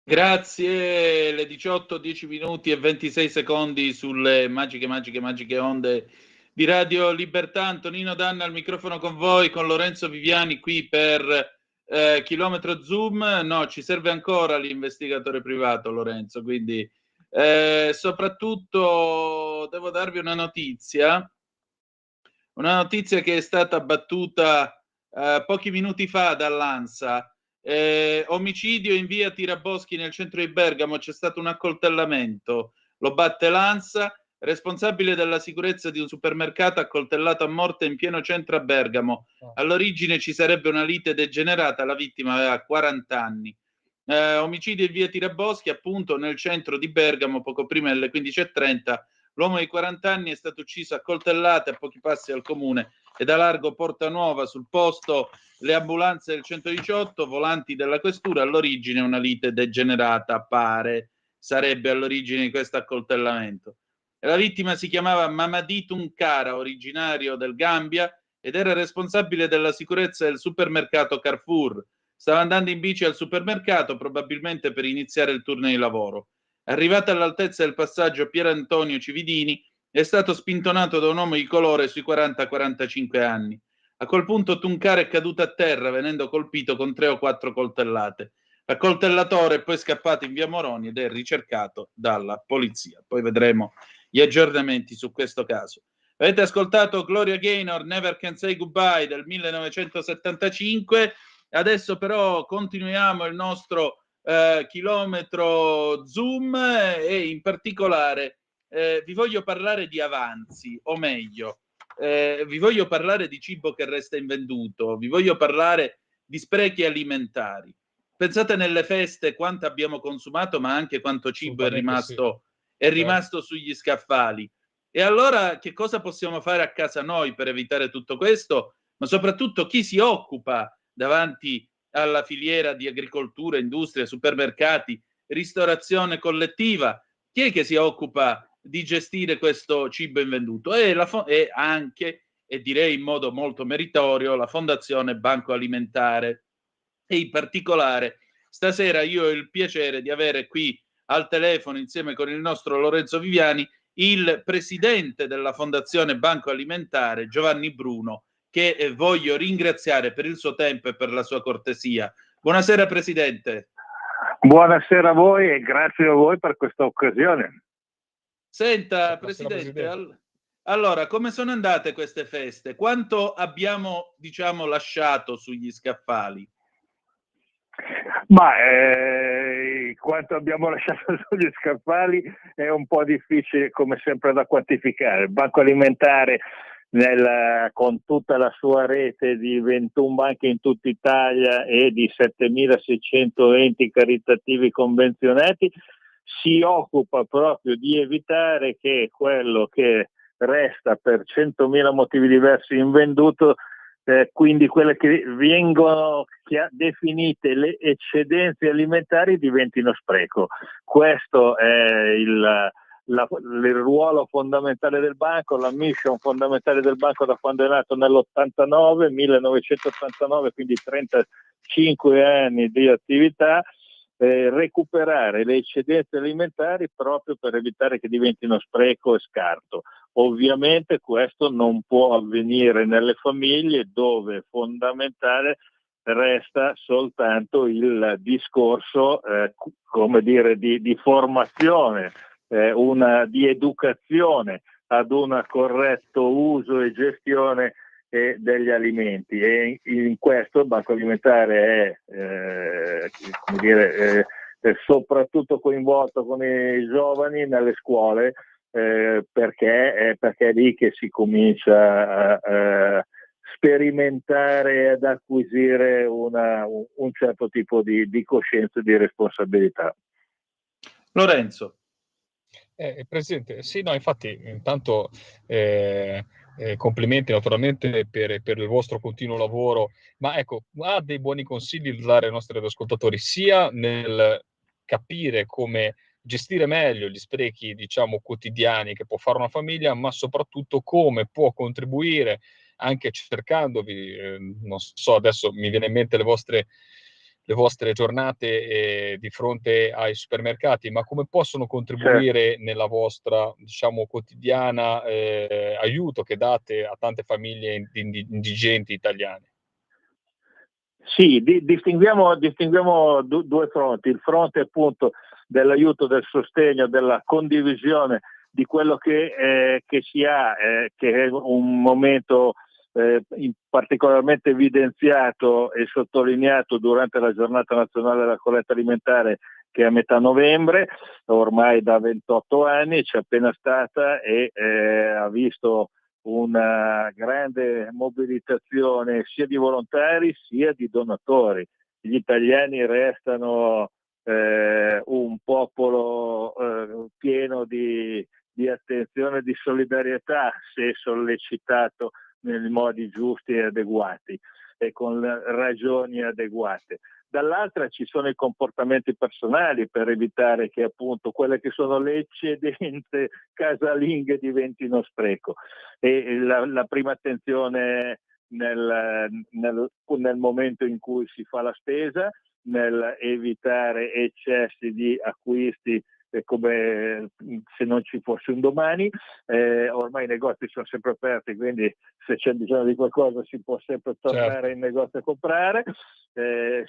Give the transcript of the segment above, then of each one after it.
Grazie, le 18, 10 minuti e 26 secondi sulle magiche onde di Radio Libertà. Antonino Danna al microfono con voi, con Lorenzo Viviani qui per Chilometro Zoom. No, ci serve ancora l'investigatore privato, Lorenzo, quindi soprattutto devo darvi una notizia che è stata battuta pochi minuti fa dall'ANSA. Omicidio in via Tiraboschi nel centro di Bergamo, c'è stato un accoltellamento, lo batte l'ANSA, responsabile della sicurezza di un supermercato accoltellato a morte in pieno centro a Bergamo. All'origine ci sarebbe una lite degenerata, la vittima aveva 40 anni. Omicidio in via Tiraboschi, appunto nel centro di Bergamo, poco prima delle 15:30. L'uomo di 40 anni è stato ucciso a coltellate a pochi passi dal comune e da largo Porta Nuova. Sul posto le ambulanze del 118, volanti della questura. All'origine una lite degenerata, pare, sarebbe all'origine di questo accoltellamento. La vittima si chiamava Mamadi Tunkara, originario del Gambia, ed era responsabile della sicurezza del supermercato Carrefour. Stava andando in bici al supermercato, probabilmente per iniziare il turno di lavoro. Arrivato all'altezza del passaggio Pier Antonio Cividini, è stato spintonato da un uomo di colore sui 40-45 anni. A quel punto Tunkara è caduto a terra, venendo colpito con 3 o 4 coltellate. L'accoltellatore è poi scappato in via Moroni ed è ricercato dalla polizia. Poi vedremo gli aggiornamenti su questo caso. Avete ascoltato Gloria Gaynor, Never Can Say Goodbye del 1975. Adesso però continuiamo il nostro chilometro Zoom e in particolare vi voglio parlare di avanzi, o meglio, vi voglio parlare di cibo che resta invenduto, vi voglio parlare di sprechi alimentari. Pensate nelle feste quanto abbiamo consumato, ma anche quanto cibo è rimasto sugli scaffali. E allora che cosa possiamo fare a casa noi per evitare tutto questo? Ma soprattutto chi si occupa davanti alla filiera di agricoltura, industria, supermercati, ristorazione collettiva? Chi è che si occupa di gestire questo cibo invenduto? E anche, e direi in modo molto meritorio, la Fondazione Banco Alimentare. E in particolare stasera io ho il piacere di avere qui al telefono, insieme con il nostro Lorenzo Viviani, il presidente della Fondazione Banco Alimentare, Giovanni Bruno, che voglio ringraziare per il suo tempo e per la sua cortesia. Buonasera Presidente. Buonasera a voi e grazie a voi per questa occasione. Senta Presidente, allora come sono andate queste feste? Quanto abbiamo, diciamo, lasciato sugli scaffali? Ma quanto abbiamo lasciato sugli scaffali è un po' difficile come sempre da quantificare. Il Banco Alimentare con tutta la sua rete di 21 banche in tutta Italia e di 7.600 enti caritativi convenzionati si occupa proprio di evitare che quello che resta per 100.000 motivi diversi invenduto, quindi quelle che vengono definite le eccedenze alimentari, diventino spreco. Questo è il ruolo fondamentale del banco, la mission fondamentale del banco da quando è nato nell'89, 1989, quindi 35 anni di attività. Recuperare le eccedenze alimentari proprio per evitare che diventino spreco e scarto. Ovviamente questo non può avvenire nelle famiglie, dove fondamentale resta soltanto il discorso come dire di formazione, di educazione ad un corretto uso e gestione degli alimenti, e in questo il Banco Alimentare è soprattutto coinvolto con i giovani nelle scuole, perché è lì che si comincia a sperimentare, ad acquisire un certo tipo di coscienza e di responsabilità. Lorenzo. Presidente, sì, no, infatti, intanto complimenti naturalmente per il vostro continuo lavoro, ma ecco, ha dei buoni consigli da dare ai nostri ascoltatori, sia nel capire come gestire meglio gli sprechi, diciamo, quotidiani che può fare una famiglia, ma soprattutto come può contribuire, anche cercandovi, non so, adesso mi viene in mente le vostre le vostre giornate di fronte ai supermercati, ma come possono contribuire nella vostra, diciamo, quotidiana aiuto che date a tante famiglie indigenti italiane? Sì, distinguiamo due fronti. Il fronte appunto dell'aiuto, del sostegno, della condivisione di quello che si ha, che è un momento particolarmente evidenziato e sottolineato durante la giornata nazionale della colletta alimentare, che è a metà novembre, ormai da 28 anni, c'è appena stata e ha visto una grande mobilitazione sia di volontari sia di donatori. Gli italiani restano un popolo pieno di attenzione e di solidarietà, se sollecitato nei modi giusti e adeguati e con ragioni adeguate. Dall'altra ci sono i comportamenti personali per evitare che appunto quelle che sono le eccedenze casalinghe diventino spreco. E la prima attenzione nel momento in cui si fa la spesa, nel evitare eccessi di acquisti come se non ci fosse un domani. Ormai i negozi sono sempre aperti, quindi se c'è bisogno di qualcosa si può sempre tornare in negozio a comprare.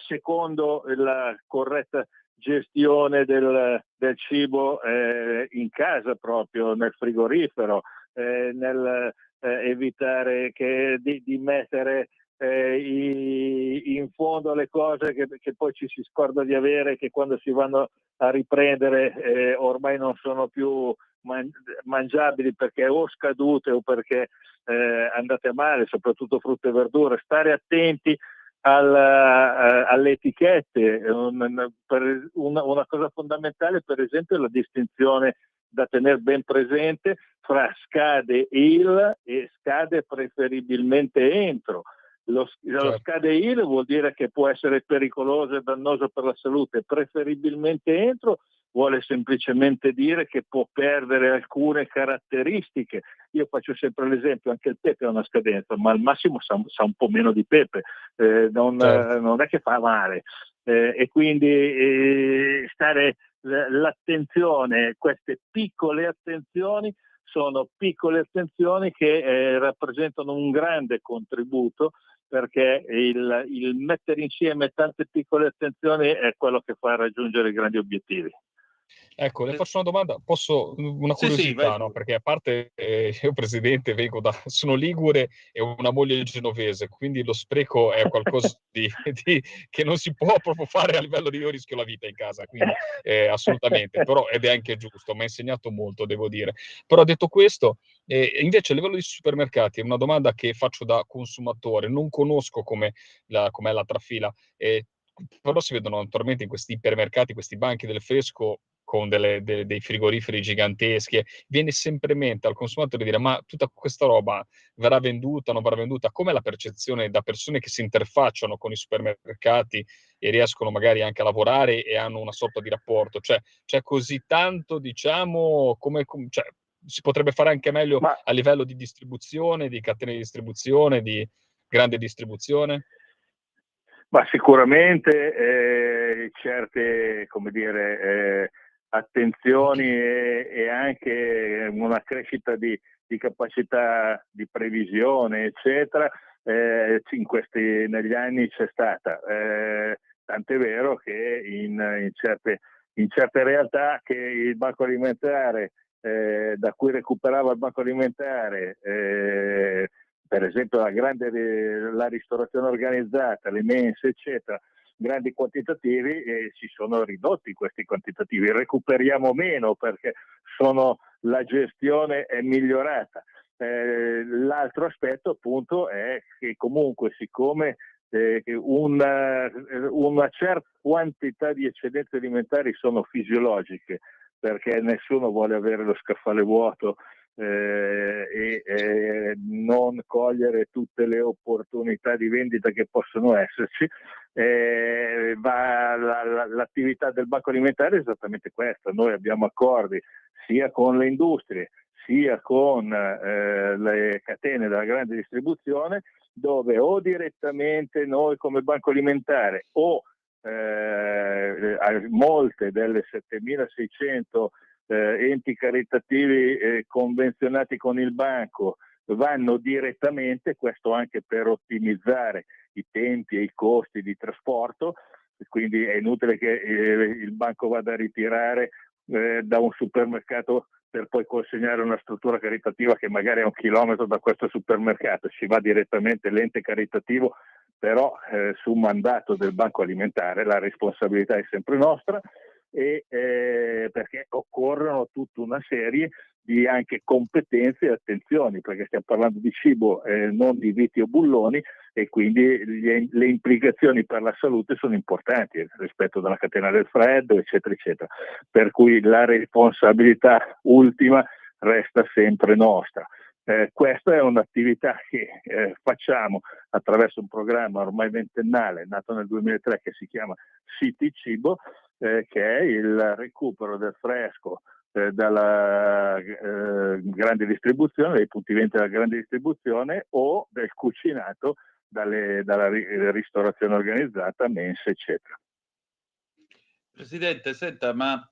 Secondo la corretta gestione del cibo in casa, proprio nel frigorifero, nel evitare di mettere in fondo le cose che poi ci si scorda di avere, che quando si vanno a riprendere ormai non sono più mangiabili perché o scadute o perché andate a male, soprattutto frutta e verdura. Stare attenti alle etichette. Una cosa fondamentale, per esempio, è la distinzione da tenere ben presente fra scade il e scade preferibilmente entro. Lo scade il vuol dire che può essere pericoloso e dannoso per la salute, preferibilmente entro vuole semplicemente dire che può perdere alcune caratteristiche. Io faccio sempre l'esempio, anche il pepe ha una scadenza, ma al massimo sa un po' meno di pepe, non è che fa male, e quindi l'attenzione, queste piccole attenzioni sono piccole attenzioni che rappresentano un grande contributo, perché il mettere insieme tante piccole attenzioni è quello che fa raggiungere i grandi obiettivi. Ecco, le faccio una domanda, una curiosità, Sì, no? Perché a parte io presidente sono ligure e ho una moglie genovese, quindi lo spreco è qualcosa che non si può proprio fare a livello di io rischio la vita in casa, quindi assolutamente, però ed è anche giusto, mi ha insegnato molto, devo dire. Però detto questo, invece a livello di supermercati, è una domanda che faccio da consumatore, non conosco com'è la trafila, però si vedono attualmente in questi ipermercati, questi banchi del fresco con dei frigoriferi giganteschi, viene sempre in mente al consumatore dire: ma tutta questa roba verrà venduta, non verrà venduta? Com'è la percezione da persone che si interfacciano con i supermercati e riescono magari anche a lavorare e hanno una sorta di rapporto? Cioè, c'è così tanto, diciamo, cioè, si potrebbe fare anche meglio a livello di distribuzione, di catene di distribuzione, di grande distribuzione? Ma sicuramente certe, come dire, attenzioni e anche una crescita di capacità di previsione, eccetera, negli anni c'è stata. Tant'è vero che in certe realtà che il banco alimentare, da cui recuperava il banco alimentare, per esempio la ristorazione organizzata, le mense, eccetera, grandi quantitativi, si sono ridotti questi quantitativi, recuperiamo meno perché la gestione è migliorata. L'altro aspetto appunto è che comunque, siccome una certa quantità di eccedenze alimentari sono fisiologiche, perché nessuno vuole avere lo scaffale vuoto e non cogliere tutte le opportunità di vendita che possono esserci, l'attività del banco alimentare è esattamente questa. Noi abbiamo accordi sia con le industrie sia con le catene della grande distribuzione, dove o direttamente noi come banco alimentare o molte delle 7.600 enti caritativi convenzionati con il banco vanno direttamente, questo anche per ottimizzare i tempi e i costi di trasporto, quindi è inutile che il banco vada a ritirare da un supermercato per poi consegnare una struttura caritativa che magari è 1 chilometro da questo supermercato, ci va direttamente l'ente caritativo, però su mandato del Banco Alimentare la responsabilità è sempre nostra, e perché occorrono tutta una serie di anche competenze e attenzioni, perché stiamo parlando di cibo, non di viti o bulloni, e quindi le implicazioni per la salute sono importanti rispetto alla catena del freddo, eccetera, eccetera. Per cui la responsabilità ultima resta sempre nostra. Questa è un'attività che facciamo attraverso un programma ormai ventennale, nato nel 2003, che si chiama City Cibo, che è il recupero del fresco dalla grande distribuzione, dai punti vendita della grande distribuzione, o del cucinato dalla ristorazione organizzata, mense, eccetera. Presidente, senta, ma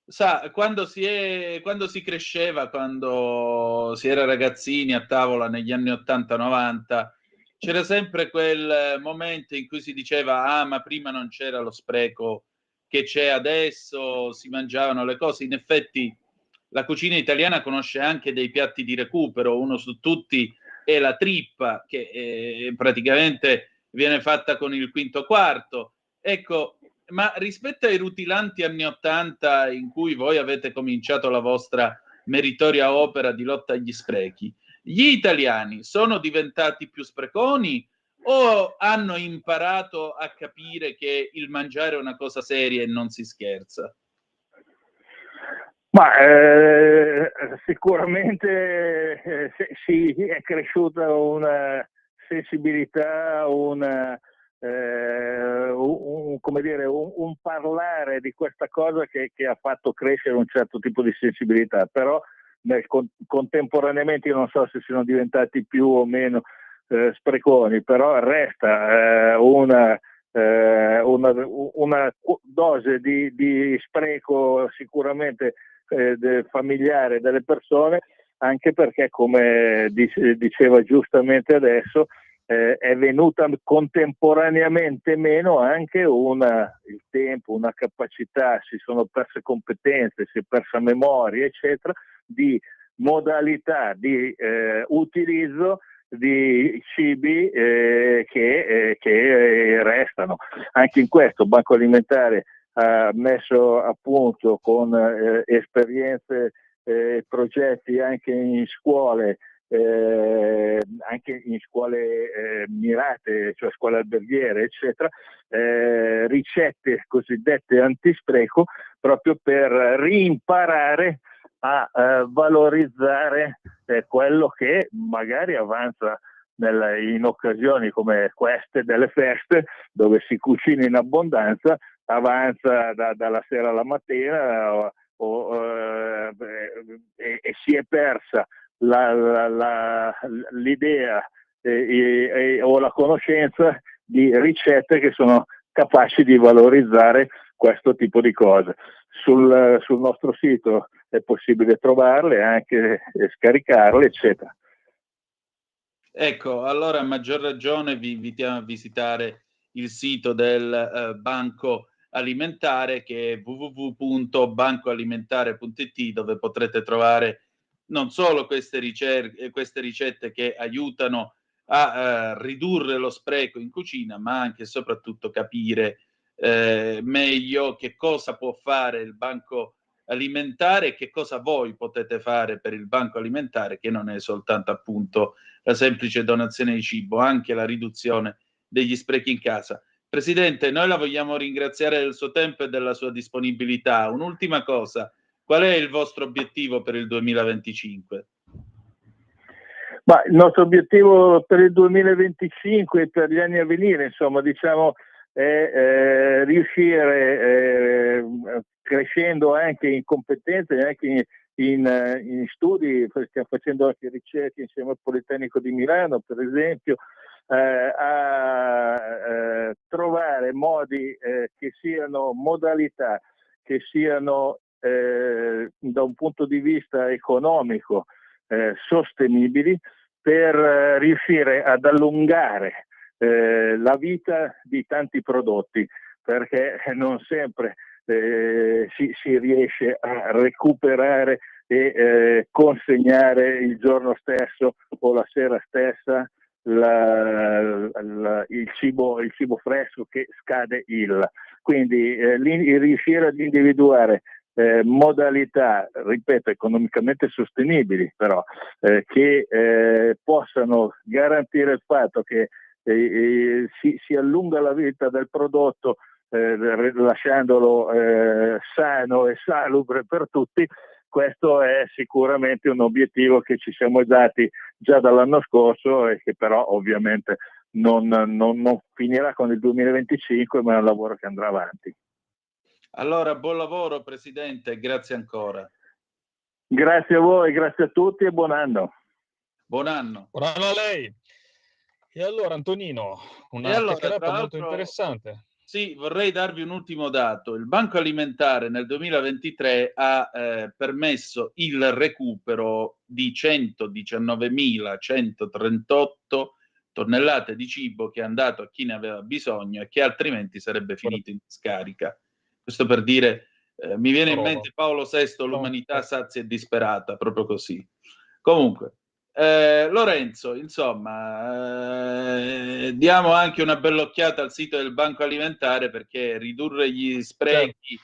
sa, quando si cresceva, quando si era ragazzini a tavola negli anni 80-90, c'era sempre quel momento in cui si diceva: ah, ma prima non c'era lo spreco che c'è adesso, si mangiavano le cose. In effetti la cucina italiana conosce anche dei piatti di recupero, uno su tutti è la trippa, che praticamente viene fatta con il quinto quarto. Ecco, ma rispetto ai rutilanti anni 80 in cui voi avete cominciato la vostra meritoria opera di lotta agli sprechi, gli italiani sono diventati più spreconi o hanno imparato a capire che il mangiare è una cosa seria e non si scherza? Ma sicuramente sì, è cresciuta una sensibilità, come dire, un parlare di questa cosa che ha fatto crescere un certo tipo di sensibilità, però contemporaneamente io non so se siano diventati più o meno spreconi, però resta una dose di spreco sicuramente familiare delle persone, anche perché, come diceva giustamente adesso, è venuta contemporaneamente meno anche il tempo, una capacità, si sono perse competenze, si è persa memoria, eccetera, di modalità di utilizzo di cibi che restano. Anche in questo Banco Alimentare ha messo a punto con esperienze, progetti anche in scuole, mirate, cioè scuole alberghiere, eccetera, ricette cosiddette antispreco, proprio per rimparare a valorizzare quello che magari avanza in occasioni come queste delle feste, dove si cucina in abbondanza, avanza dalla sera alla mattina, e si è persa l'idea o la conoscenza di ricette che sono capaci di valorizzare questo tipo di cose. Sul nostro sito è possibile trovarle, anche scaricarle, eccetera. Ecco, allora a maggior ragione vi invitiamo a visitare il sito del Banco Alimentare, che è www.bancoalimentare.it, dove potrete trovare non solo queste ricette che aiutano a ridurre lo spreco in cucina, ma anche e soprattutto capire meglio che cosa può fare il Banco Alimentare e che cosa voi potete fare per il Banco Alimentare, che non è soltanto appunto la semplice donazione di cibo, anche la riduzione degli sprechi in casa. Presidente, noi la vogliamo ringraziare del suo tempo e della sua disponibilità. Un'ultima cosa, qual è il vostro obiettivo per il 2025? Ma il nostro obiettivo per il 2025 e per gli anni a venire, insomma, diciamo, è riuscire, crescendo anche in competenze e anche in studi, stiamo facendo anche ricerche insieme al Politecnico di Milano, per esempio, a trovare modi che siano modalità, che siano da un punto di vista economico sostenibili per riuscire ad allungare la vita di tanti prodotti, perché non sempre si riesce a recuperare e consegnare il giorno stesso o la sera stessa il cibo fresco che scade quindi riuscire ad individuare modalità, ripeto, economicamente sostenibili, però che possano garantire il fatto che si allunga la vita del prodotto lasciandolo sano e salubre per tutti. Questo è sicuramente un obiettivo che ci siamo dati già dall'anno scorso e che però ovviamente non finirà con il 2025, ma è un lavoro che andrà avanti. Allora, buon lavoro Presidente e grazie ancora. Grazie a voi, grazie a tutti e buon anno. Buon anno. Buon anno a lei. E allora Antonino, una chiacchierata molto interessante. Sì, vorrei darvi un ultimo dato. Il Banco Alimentare nel 2023 ha permesso il recupero di 119.138 tonnellate di cibo che è andato a chi ne aveva bisogno e che altrimenti sarebbe finito in scarica. Questo per dire, mi viene in mente Paolo VI, l'umanità sazia e disperata, proprio così. Comunque, Lorenzo, insomma, diamo anche una bella occhiata al sito del Banco Alimentare, perché ridurre gli sprechi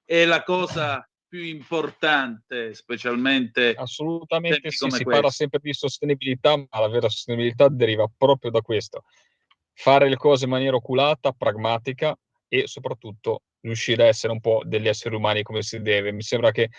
è la cosa più importante, specialmente assolutamente sì, si questo. parla sempre di sostenibilità, ma la vera sostenibilità deriva proprio da questo: fare le cose in maniera oculata, pragmatica e soprattutto riuscire a essere un po' degli esseri umani come si deve. Mi sembra che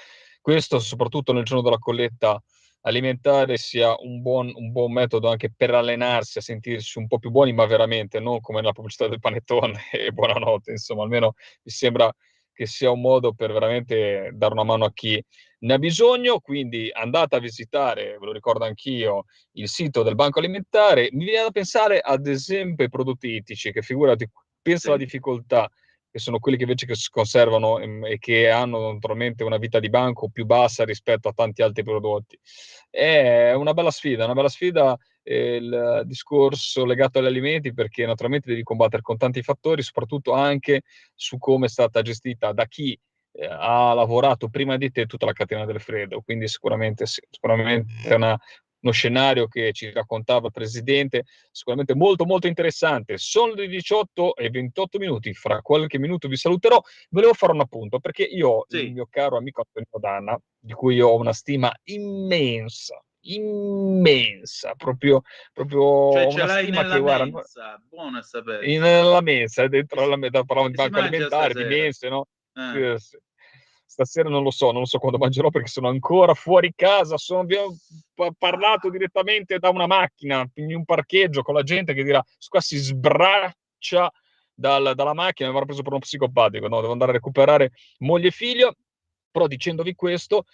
questo, soprattutto nel giorno della colletta alimentare, sia un buon metodo anche per allenarsi a sentirsi un po' più buoni, ma veramente, non come nella pubblicità del panettone e buonanotte, insomma. Almeno mi sembra che sia un modo per veramente dare una mano a chi ne ha bisogno. Quindi andate a visitare, ve lo ricordo anch'io, il sito del Banco Alimentare. Mi viene da pensare ad esempio ai prodotti ittici, che figurati, pensa alla difficoltà, che sono quelli che invece che si conservano e che hanno naturalmente una vita di banco più bassa rispetto a tanti altri prodotti. È una bella sfida il discorso legato agli alimenti, perché naturalmente devi combattere con tanti fattori, soprattutto anche su come è stata gestita da chi ha lavorato prima di te tutta la catena del freddo. Quindi sicuramente è uno scenario che ci raccontava il Presidente, sicuramente molto molto interessante. Sono le 18:28, fra qualche minuto vi saluterò. Volevo fare un appunto, perché io, il mio caro amico Antonino Danna, di cui io ho una stima immensa, proprio cioè una stima che, guarda, buono a sapere. nella mensa, dentro la parlavamo di banco alimentare, di mense, no? Stasera non lo so quando mangerò, perché sono ancora fuori casa. Abbiamo parlato direttamente da una macchina in un parcheggio con la gente che dirà: qua si sbraccia dalla macchina, mi avrà preso per uno psicopatico, no? Devo andare a recuperare moglie e figlio. Però dicendovi questo,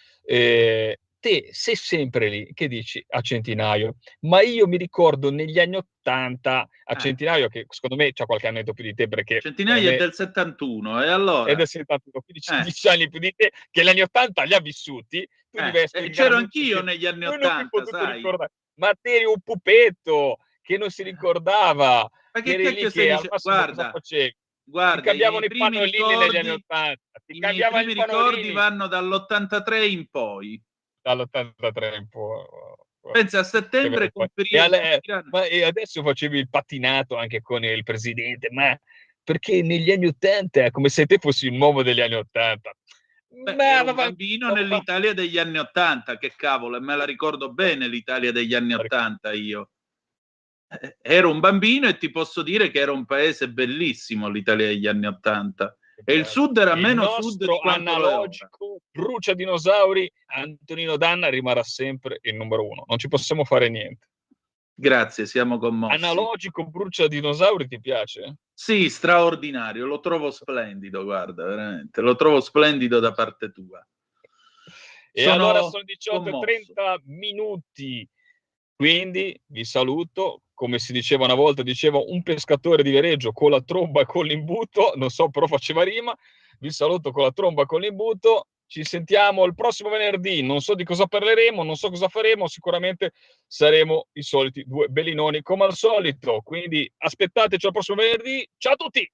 te sei sempre lì che dici a Centinaio, ma io mi ricordo negli anni '80 a Centinaio, che secondo me c'ha qualche annetto più di te, perché Centinaio è del 71, e allora? È del 71, quindi 10 anni più di te, che gli anni '80 li ha vissuti. Tu devi spiegarmi, c'ero anch'io negli anni '80, sai? Ma te eri un pupetto che non si ricordava, Ma che eri lì che al massimo cosa facevi? Ti cambiavano i pannolini negli anni '80. I miei primi ricordi vanno dall'83 in poi. Dall'83 in poi. Pensa, a settembre e adesso facevi il pattinato anche con il Presidente, ma perché negli anni '80 è come se te fossi il nuovo degli anni '80. Ero un bambino nell'Italia degli anni '80, che cavolo, e me la ricordo bene l'Italia degli anni '80 io. Ero un bambino e ti posso dire che era un paese bellissimo l'Italia degli anni '80. E il sud era meno sud di quanto analogico brucia dinosauri, Antonino Danna rimarrà sempre il numero uno. Non ci possiamo fare niente. Grazie, siamo commossi. Analogico brucia dinosauri, ti piace? Sì, straordinario, lo trovo splendido, guarda, veramente, lo trovo splendido da parte tua. E allora sono 18:30, quindi vi saluto come si diceva una volta, diceva un pescatore di Viareggio con la tromba e con l'imbuto, non so, però faceva rima. Vi saluto con la tromba e con l'imbuto. Ci sentiamo il prossimo venerdì, non so di cosa parleremo, non so cosa faremo, sicuramente saremo i soliti due bellinoni come al solito, quindi aspettateci al prossimo venerdì. Ciao a tutti!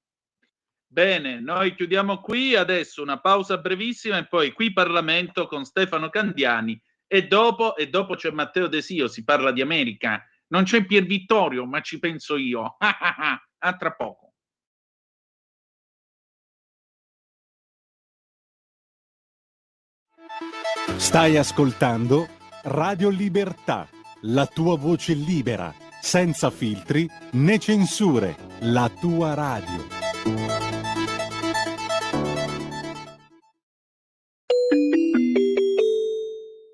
Bene, noi chiudiamo qui, adesso una pausa brevissima e poi qui Parlamento con Stefano Candiani e dopo c'è Matteo Desio, si parla di America. Non c'è Pier Vittorio, ma ci penso io. A tra poco. Stai ascoltando Radio Libertà, la tua voce libera, senza filtri né censure, la tua radio.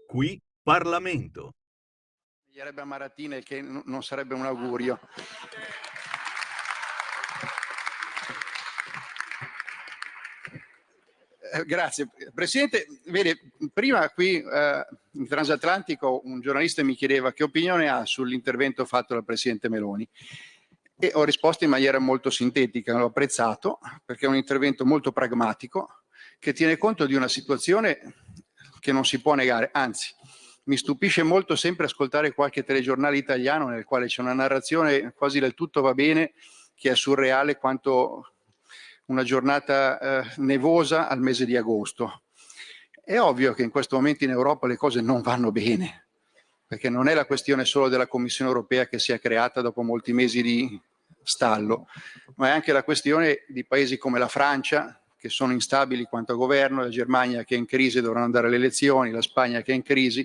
Qui Parlamento. Direbbe a Maratina, il che non sarebbe un augurio. Grazie. Presidente, vede, prima qui in Transatlantico un giornalista mi chiedeva che opinione ha sull'intervento fatto dal Presidente Meloni e ho risposto in maniera molto sintetica, l'ho apprezzato perché è un intervento molto pragmatico che tiene conto di una situazione che non si può negare, anzi mi stupisce molto sempre ascoltare qualche telegiornale italiano nel quale c'è una narrazione quasi del tutto va bene che è surreale quanto una giornata nevosa al mese di agosto. È ovvio che in questo momento in Europa le cose non vanno bene, perché non è la questione solo della Commissione europea che si è creata dopo molti mesi di stallo, ma è anche la questione di paesi come la Francia, che sono instabili quanto a governo, la Germania che è in crisi e dovranno andare alle elezioni, la Spagna che è in crisi.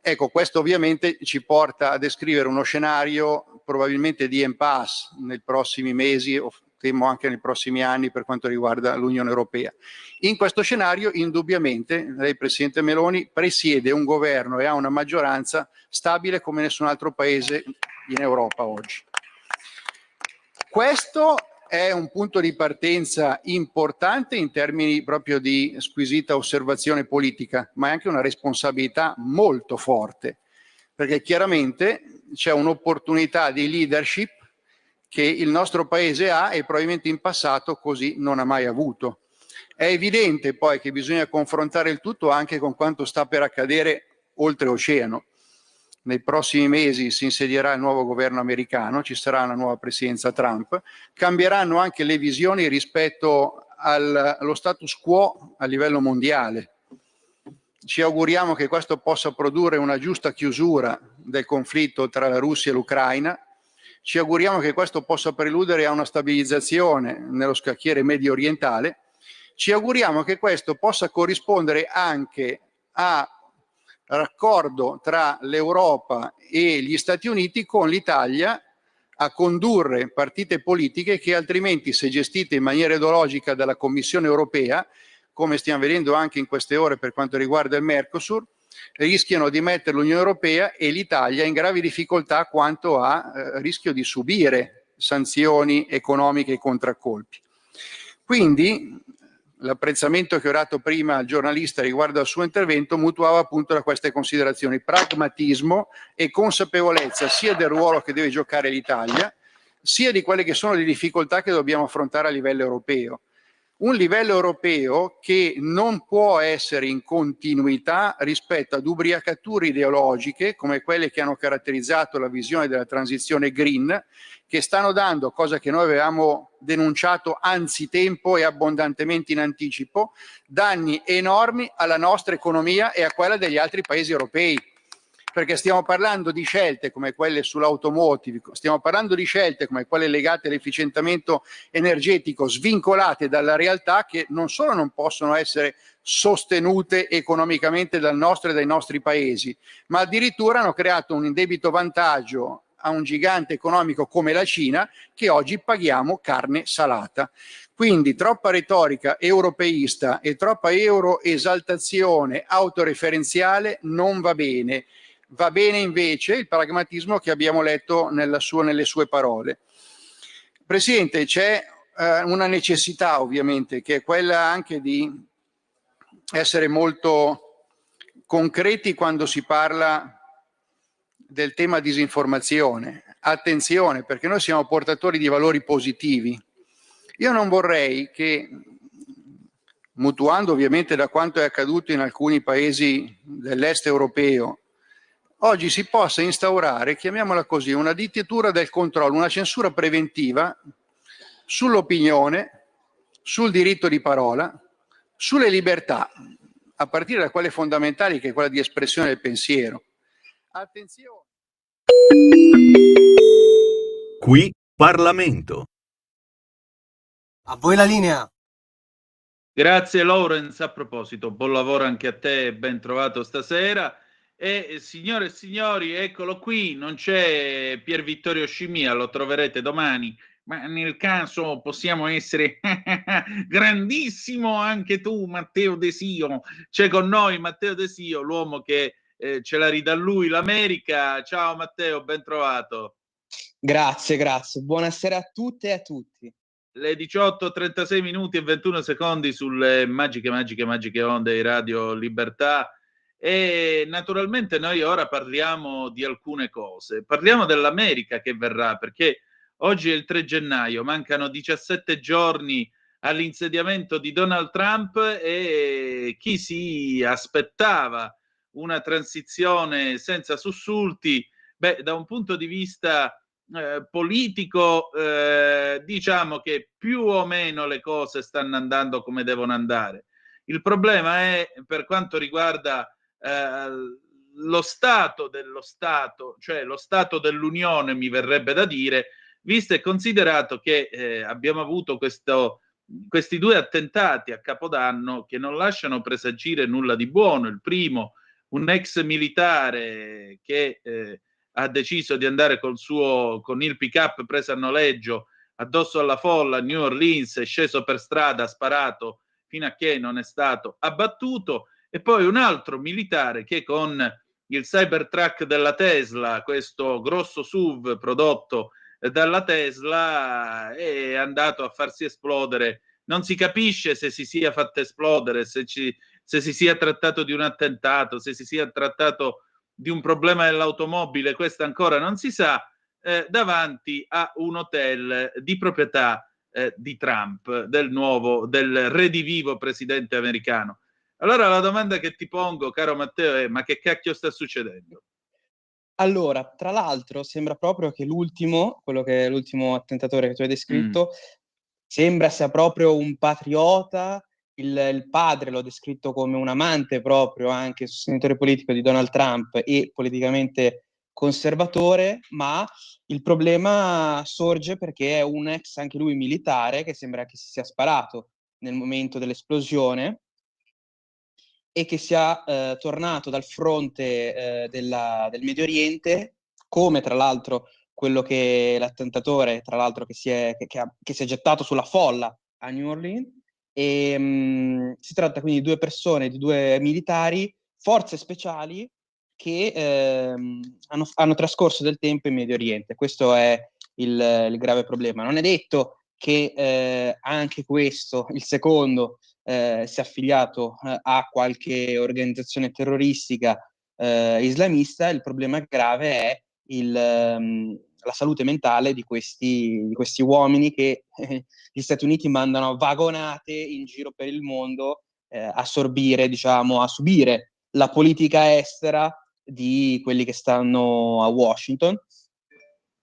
Ecco, questo ovviamente ci porta a descrivere uno scenario probabilmente di impasse nei prossimi mesi o temo anche nei prossimi anni per quanto riguarda l'Unione Europea. In questo scenario, indubbiamente, lei, Presidente Meloni, presiede un governo e ha una maggioranza stabile come nessun altro paese in Europa oggi. Questo è un punto di partenza importante in termini proprio di squisita osservazione politica, ma è anche una responsabilità molto forte, perché chiaramente c'è un'opportunità di leadership che il nostro paese ha e probabilmente in passato così non ha mai avuto. È evidente poi che bisogna confrontare il tutto anche con quanto sta per accadere oltreoceano. Nei prossimi mesi si insedierà il nuovo governo americano, ci sarà una nuova presidenza Trump, cambieranno anche le visioni rispetto allo status quo a livello mondiale. Ci auguriamo che questo possa produrre una giusta chiusura del conflitto tra la Russia e l'Ucraina. Ci auguriamo che questo possa preludere a una stabilizzazione nello scacchiere medio orientale. Ci auguriamo che questo possa corrispondere anche a raccordo tra l'Europa e gli Stati Uniti con l'Italia a condurre partite politiche che altrimenti, se gestite in maniera ideologica dalla Commissione europea, come stiamo vedendo anche in queste ore per quanto riguarda il Mercosur, rischiano di mettere l'Unione Europea e l'Italia in gravi difficoltà quanto a rischio di subire sanzioni economiche e contraccolpi. Quindi l'apprezzamento che ho dato prima al giornalista riguardo al suo intervento mutuava appunto da queste considerazioni, pragmatismo e consapevolezza sia del ruolo che deve giocare l'Italia, sia di quelle che sono le difficoltà che dobbiamo affrontare a livello europeo. Un livello europeo che non può essere in continuità rispetto ad ubriacature ideologiche come quelle che hanno caratterizzato la visione della transizione green, che stanno dando, cosa che noi avevamo denunciato anzitempo e abbondantemente in anticipo, danni enormi alla nostra economia e a quella degli altri paesi europei. Perché stiamo parlando di scelte come quelle sull'automotive, stiamo parlando di scelte come quelle legate all'efficientamento energetico svincolate dalla realtà, che non solo non possono essere sostenute economicamente dal nostro e dai nostri paesi, ma addirittura hanno creato un indebito vantaggio a un gigante economico come la Cina, che oggi paghiamo carne salata. Quindi troppa retorica europeista e troppa euroesaltazione autoreferenziale non va bene. Va bene invece il pragmatismo che abbiamo letto nelle sue parole. Presidente, c'è una necessità ovviamente, che è quella anche di essere molto concreti quando si parla del tema disinformazione. attenzione, perché noi siamo portatori di valori positivi. Io non vorrei che, mutuando ovviamente da quanto è accaduto in alcuni paesi dell'est europeo, oggi si possa instaurare, chiamiamola così, una dittatura del controllo, una censura preventiva sull'opinione, sul diritto di parola, sulle libertà, a partire da quelle fondamentali che è quella di espressione del pensiero. Attenzione. Qui Parlamento. A voi la linea. Grazie Lorenz, a proposito, buon lavoro anche a te, ben trovato stasera. E signore e signori, eccolo qui, non c'è Pier Vittorio Scimia, lo troverete domani, ma nel caso possiamo essere grandissimo anche tu, Matteo Desio. C'è con noi Matteo Desio, l'uomo che ce la ridà lui l'America. Ciao Matteo, ben trovato. Grazie. Buonasera a tutte e a tutti. Le 18:36 minuti e 21 secondi sulle magiche onde di Radio Libertà. E naturalmente noi ora parliamo di alcune cose. Parliamo dell'America che verrà, perché oggi è il 3 gennaio, mancano 17 giorni all'insediamento di Donald Trump e chi si aspettava una transizione senza sussulti, da un punto di vista politico, diciamo che più o meno le cose stanno andando come devono andare. Il problema è per quanto riguarda lo stato dello Stato, cioè lo Stato dell'Unione, mi verrebbe da dire, visto e considerato che abbiamo avuto questi due attentati a Capodanno che non lasciano presagire nulla di buono. Il primo, un ex militare che ha deciso di andare con il pick-up preso a noleggio addosso alla folla a New Orleans, è sceso per strada, ha sparato fino a che non è stato abbattuto. E poi un altro militare che con il Cybertruck della Tesla, questo grosso SUV prodotto dalla Tesla, è andato a farsi esplodere. Non si capisce se si sia fatto esplodere, se si sia trattato di un attentato, se si sia trattato di un problema dell'automobile, questo ancora non si sa, davanti a un hotel di proprietà di Trump, del redivivo presidente americano. Allora la domanda che ti pongo, caro Matteo, è: ma che cacchio sta succedendo? Allora, tra l'altro, sembra proprio che l'ultimo attentatore che tu hai descritto, sembra sia proprio un patriota. Il padre l'ho descritto come un amante proprio, anche sostenitore politico di Donald Trump e politicamente conservatore, ma il problema sorge perché è un ex, anche lui militare, che sembra che si sia sparato nel momento dell'esplosione e che sia tornato dal fronte del Medio Oriente, come tra l'altro quello che l'attentatore, tra l'altro che si è gettato sulla folla a New Orleans. Si tratta quindi di due persone, di due militari, forze speciali che hanno trascorso del tempo in Medio Oriente. Questo è il grave problema. Non è detto che anche questo, il secondo, sia affiliato a qualche organizzazione terroristica islamista. Il problema grave è la salute mentale di questi uomini che gli Stati Uniti mandano a vagonate in giro per il mondo a subire la politica estera di quelli che stanno a Washington.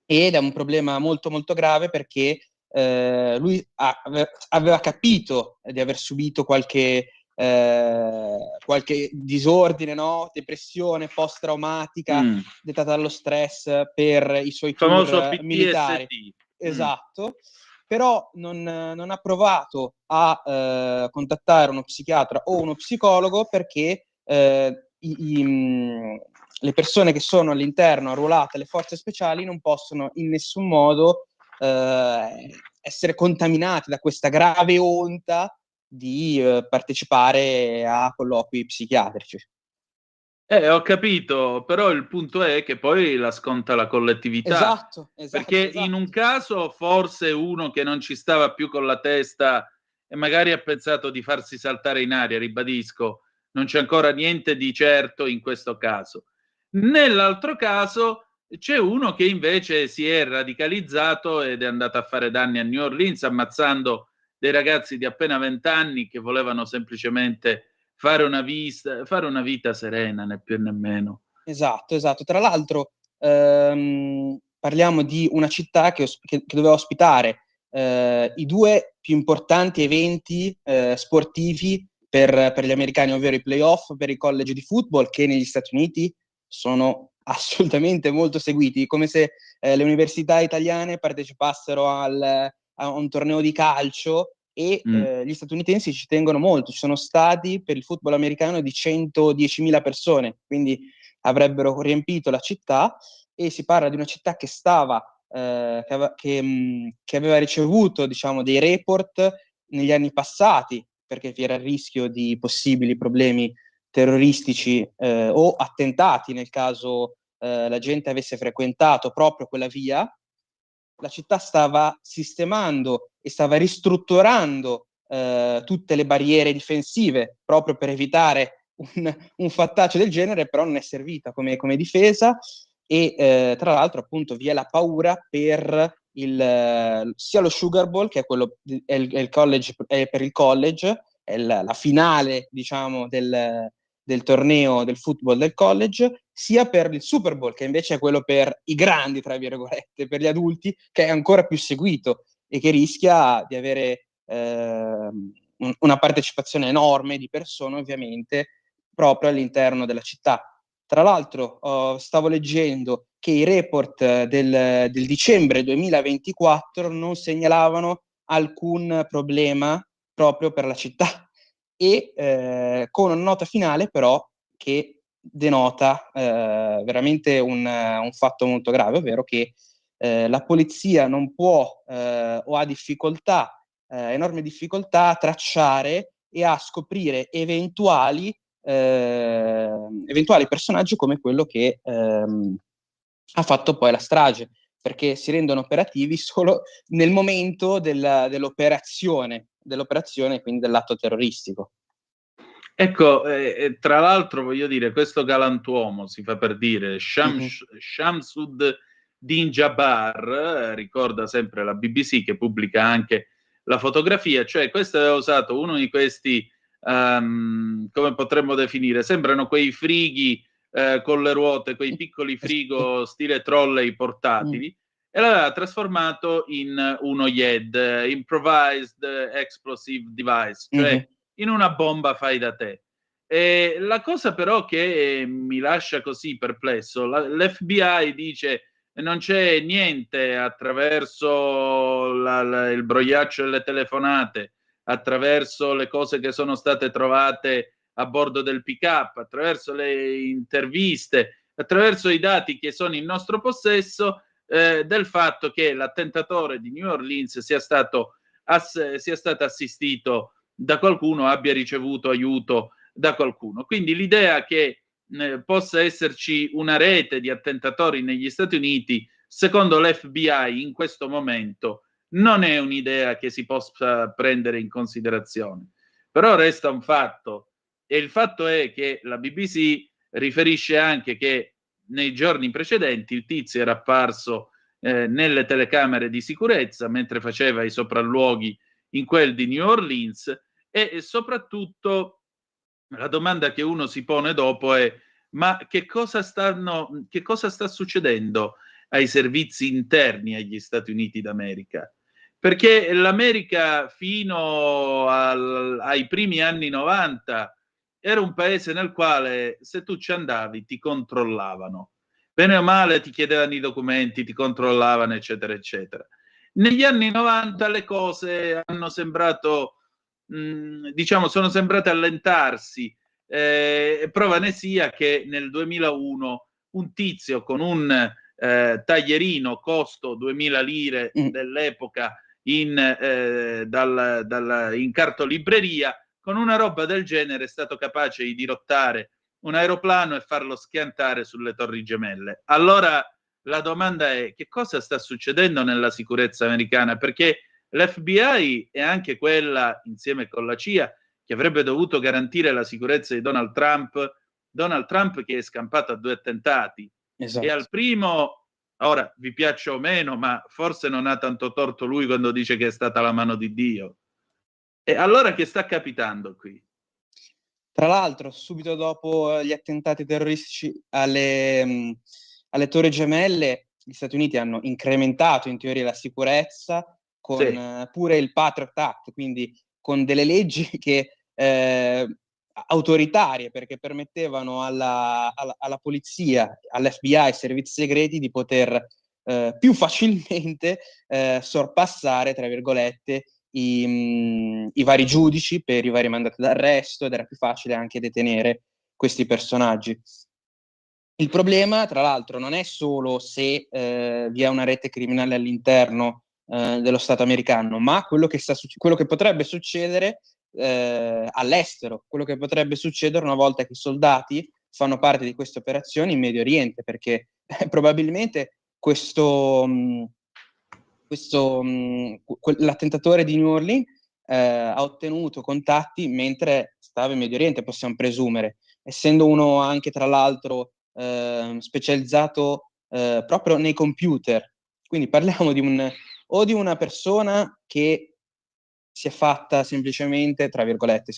Ed è un problema molto molto grave perché lui aveva capito di aver subito qualche disordine, no? Depressione post-traumatica dettata dallo stress per i suoi tour militari. Esatto. Però non ha provato a contattare uno psichiatra o uno psicologo perché le persone che sono all'interno arruolate alle forze speciali non possono in nessun modo essere contaminate da questa grave onta di partecipare a colloqui psichiatrici. Ho capito, però il punto è che poi la sconta la collettività. Esatto. Perché in un caso forse uno che non ci stava più con la testa e magari ha pensato di farsi saltare in aria, ribadisco, non c'è ancora niente di certo in questo caso. Nell'altro caso C'è uno che invece si è radicalizzato ed è andato a fare danni a New Orleans, ammazzando dei ragazzi di appena 20 anni che volevano semplicemente fare una vita serena, né più né meno. Esatto, esatto. Tra l'altro, parliamo di una città che doveva ospitare i due più importanti eventi sportivi per gli americani, ovvero i playoff per i college di football, che negli Stati Uniti sono assolutamente molto seguiti, come se le università italiane partecipassero a un torneo di calcio, e gli statunitensi ci tengono molto. Ci sono stadi per il football americano di 110.000 persone, quindi avrebbero riempito la città, e si parla di una città che aveva ricevuto, diciamo, dei report negli anni passati, perché vi era il rischio di possibili problemi terroristici o attentati nel caso la gente avesse frequentato proprio quella via. La città stava sistemando e stava ristrutturando tutte le barriere difensive proprio per evitare un fattaccio del genere, però non è servita come difesa. E tra l'altro, appunto, vi è la paura per sia lo Sugar Bowl, che è quello è il college, per il college, è la finale, diciamo, del torneo del football del college, sia per il Super Bowl, che invece è quello per i grandi, tra virgolette, per gli adulti, che è ancora più seguito e che rischia di avere una partecipazione enorme di persone, ovviamente, proprio all'interno della città. Tra l'altro, stavo leggendo che i report del dicembre 2024 non segnalavano alcun problema proprio per la città, e con una nota finale però che denota veramente un fatto molto grave, ovvero che la polizia non può o ha difficoltà, enormi difficoltà a tracciare e a scoprire eventuali personaggi come quello che ha fatto poi la strage, perché si rendono operativi solo nel momento dell'operazione, quindi dell'atto terroristico. Ecco, tra l'altro voglio dire, questo galantuomo, si fa per dire, Shamsuddin Jabbar, ricorda sempre la BBC che pubblica anche la fotografia, cioè questo aveva usato uno di questi, come potremmo definire, sembrano quei frighi con le ruote, quei piccoli frigo stile trolley portatili, e l'aveva trasformato in uno IED, Improvised Explosive Device, cioè in una bomba fai da te. E la cosa però che mi lascia così perplesso, l'FBI dice non c'è niente attraverso il brogliaccio delle telefonate, attraverso le cose che sono state trovate a bordo del pick-up, attraverso le interviste, attraverso i dati che sono in nostro possesso, del fatto che l'attentatore di New Orleans sia stato assistito da qualcuno, abbia ricevuto aiuto da qualcuno. Quindi l'idea che possa esserci una rete di attentatori negli Stati Uniti, secondo l'FBI in questo momento, non è un'idea che si possa prendere in considerazione. Però resta un fatto, e il fatto è che la BBC riferisce anche che nei giorni precedenti il tizio era apparso nelle telecamere di sicurezza mentre faceva i sopralluoghi in quel di New Orleans. E soprattutto la domanda che uno si pone dopo è: ma che cosa sta succedendo ai servizi interni agli Stati Uniti d'America? Perché l'America fino ai primi anni 90 era un paese nel quale se tu ci andavi ti controllavano. Bene o male ti chiedevano i documenti, ti controllavano, eccetera, eccetera. Negli anni 90 le cose hanno sembrato diciamo, sono sembrate allentarsi. Prova ne sia che nel 2001 un tizio con un taglierino costo 2000 lire dell'epoca in cartolibreria, con una roba del genere è stato capace di dirottare un aeroplano e farlo schiantare sulle Torri Gemelle. Allora la domanda è: che cosa sta succedendo nella sicurezza americana? Perché l'FBI è anche quella, insieme con la CIA, che avrebbe dovuto garantire la sicurezza di Donald Trump che è scampato a 2 attentati. Esatto. E al primo Ora, vi piaccia o meno, ma forse non ha tanto torto lui quando dice che è stata la mano di Dio. E allora che sta capitando qui? Tra l'altro, subito dopo gli attentati terroristici alle Torri Gemelle, gli Stati Uniti hanno incrementato in teoria la sicurezza con pure il Patriot Act, quindi con delle leggi che autoritarie, perché permettevano alla polizia, all'FBI, ai servizi segreti di poter più facilmente sorpassare, tra virgolette, i vari giudici per i vari mandati d'arresto, ed era più facile anche detenere questi personaggi. Il problema, tra l'altro, non è solo se vi è una rete criminale all'interno dello Stato americano, ma quello che potrebbe succedere all'estero, quello che potrebbe succedere una volta che i soldati fanno parte di queste operazioni in Medio Oriente, perché probabilmente l'attentatore di New Orleans ha ottenuto contatti mentre stava in Medio Oriente, possiamo presumere, essendo uno anche tra l'altro specializzato proprio nei computer. Quindi parliamo di una persona che si è fatta semplicemente, tra virgolette,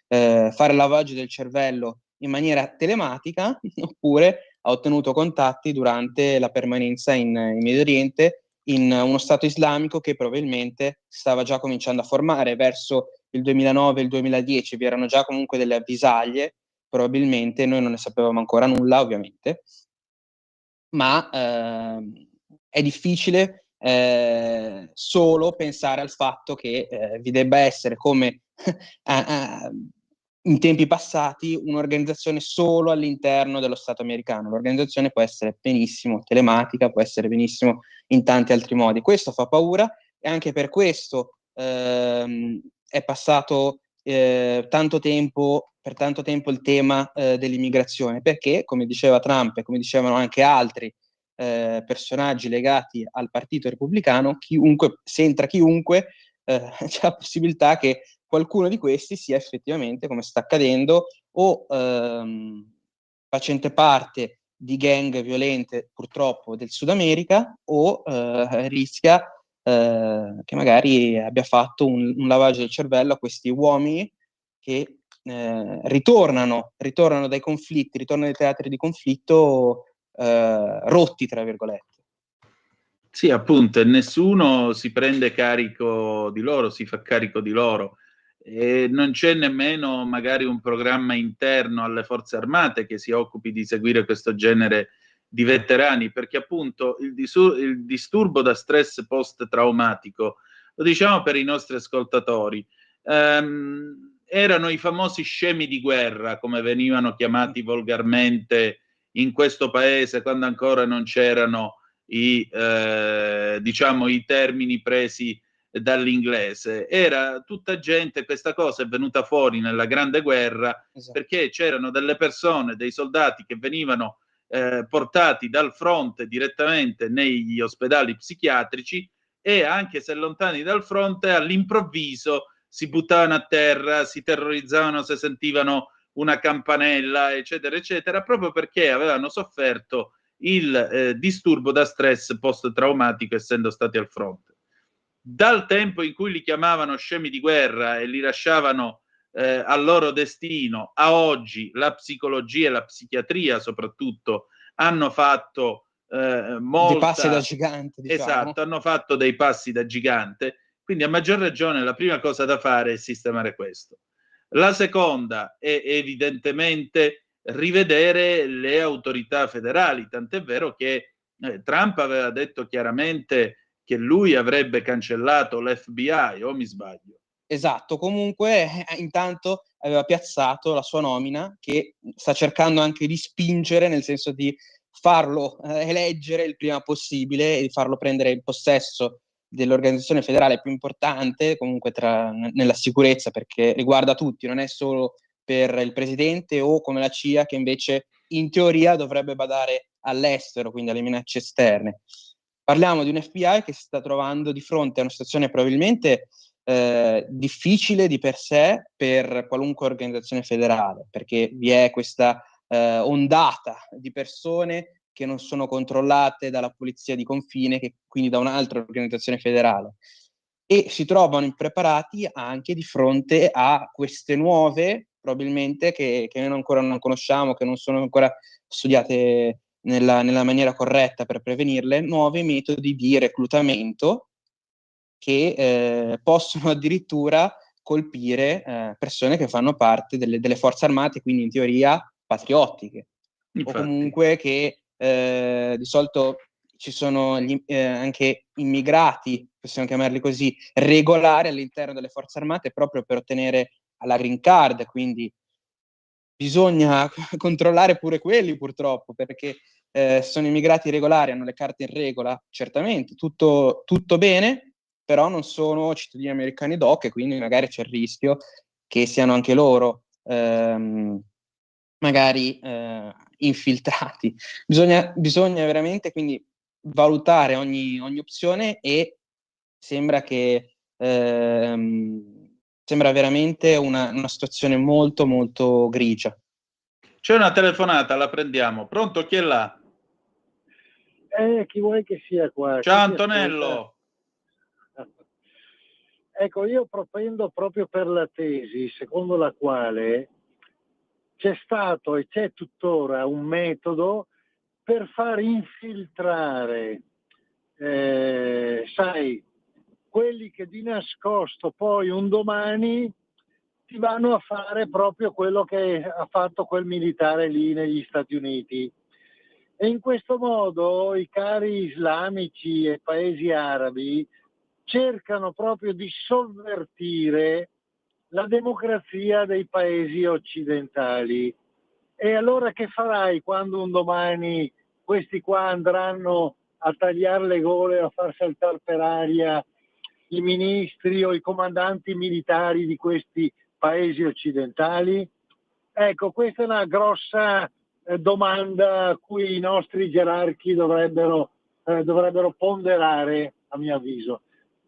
fare lavaggio del cervello in maniera telematica, oppure ha ottenuto contatti durante la permanenza in Medio Oriente in uno Stato islamico che probabilmente stava già cominciando a formare verso il 2009 e il 2010. Vi erano già comunque delle avvisaglie, probabilmente noi non ne sapevamo ancora nulla, ovviamente, ma è difficile solo pensare al fatto che vi debba essere, come in tempi passati, un'organizzazione solo all'interno dello Stato americano. L'organizzazione può essere benissimo telematica, può essere benissimo in tanti altri modi. Questo fa paura, e anche per questo è passato per tanto tempo il tema dell'immigrazione, perché, come diceva Trump e come dicevano anche altri personaggi legati al Partito Repubblicano, se entra chiunque, c'è la possibilità che qualcuno di questi sia effettivamente, come sta accadendo, o facente parte di gang violente, purtroppo, del Sud America, o rischia che magari abbia fatto un lavaggio del cervello a questi uomini che ritornano dai conflitti, ritornano dai teatri di conflitto rotti, tra virgolette. Sì, appunto, e nessuno si prende carico di loro, si fa carico di loro. E non c'è nemmeno magari un programma interno alle forze armate che si occupi di seguire questo genere di veterani, perché appunto il disturbo da stress post-traumatico, lo diciamo per i nostri ascoltatori, erano i famosi scemi di guerra, come venivano chiamati volgarmente in questo paese quando ancora non c'erano i termini presi dall'inglese. Era tutta gente, questa cosa è venuta fuori nella Grande Guerra, esatto, perché c'erano delle persone, dei soldati che venivano portati dal fronte direttamente negli ospedali psichiatrici, e anche se lontani dal fronte, all'improvviso si buttavano a terra, si terrorizzavano se sentivano una campanella, eccetera, eccetera, proprio perché avevano sofferto il disturbo da stress post-traumatico, essendo stati al fronte. Dal tempo in cui li chiamavano scemi di guerra e li lasciavano al loro destino, a oggi la psicologia e la psichiatria soprattutto hanno fatto dei passi da gigante, diciamo. Esatto, hanno fatto dei passi da gigante, quindi a maggior ragione la prima cosa da fare è sistemare questo. La seconda è evidentemente rivedere le autorità federali, tant'è vero che Trump aveva detto chiaramente che lui avrebbe cancellato l'FBI, o mi sbaglio? Esatto, comunque intanto aveva piazzato la sua nomina, che sta cercando anche di spingere, nel senso di farlo eleggere il prima possibile e di farlo prendere il possesso dell'organizzazione federale più importante, comunque nella sicurezza, perché riguarda tutti, non è solo per il presidente o come la CIA, che invece in teoria dovrebbe badare all'estero, quindi alle minacce esterne. Parliamo di un FBI che si sta trovando di fronte a una situazione probabilmente difficile di per sé per qualunque organizzazione federale, perché vi è questa ondata di persone che non sono controllate dalla polizia di confine, che quindi da un'altra organizzazione federale, e si trovano impreparati anche di fronte a queste nuove, probabilmente, che noi ancora non conosciamo, che non sono ancora studiate nella maniera corretta per prevenirle, nuovi metodi di reclutamento che possono addirittura colpire persone che fanno parte delle forze armate, quindi in teoria patriottiche. Infatti. O comunque che di solito ci sono anche immigrati, possiamo chiamarli così, regolari all'interno delle forze armate proprio per ottenere la green card, quindi bisogna controllare pure quelli purtroppo, perché sono immigrati regolari, hanno le carte in regola, certamente, tutto bene, però non sono cittadini americani doc, e quindi magari c'è il rischio che siano anche loro magari infiltrati. Bisogna veramente quindi valutare ogni opzione, e sembra che sembra veramente una situazione molto molto grigia. C'è una telefonata, la prendiamo. Pronto, chi è là? Chi vuoi che sia qua? Ciao Chi ti Antonello. ascolta? Ecco, io propendo proprio per la tesi secondo la quale c'è stato e c'è tuttora un metodo per far infiltrare, sai, quelli che di nascosto poi un domani ti vanno a fare proprio quello che ha fatto quel militare lì negli Stati Uniti. E in questo modo i cari islamici e paesi arabi cercano proprio di sovvertire la democrazia dei paesi occidentali. E allora che farai quando un domani questi qua andranno a tagliare le gole, a far saltare per aria i ministri o i comandanti militari di questi paesi occidentali? Ecco, questa è una grossa domanda a cui i nostri gerarchi dovrebbero ponderare, a mio avviso.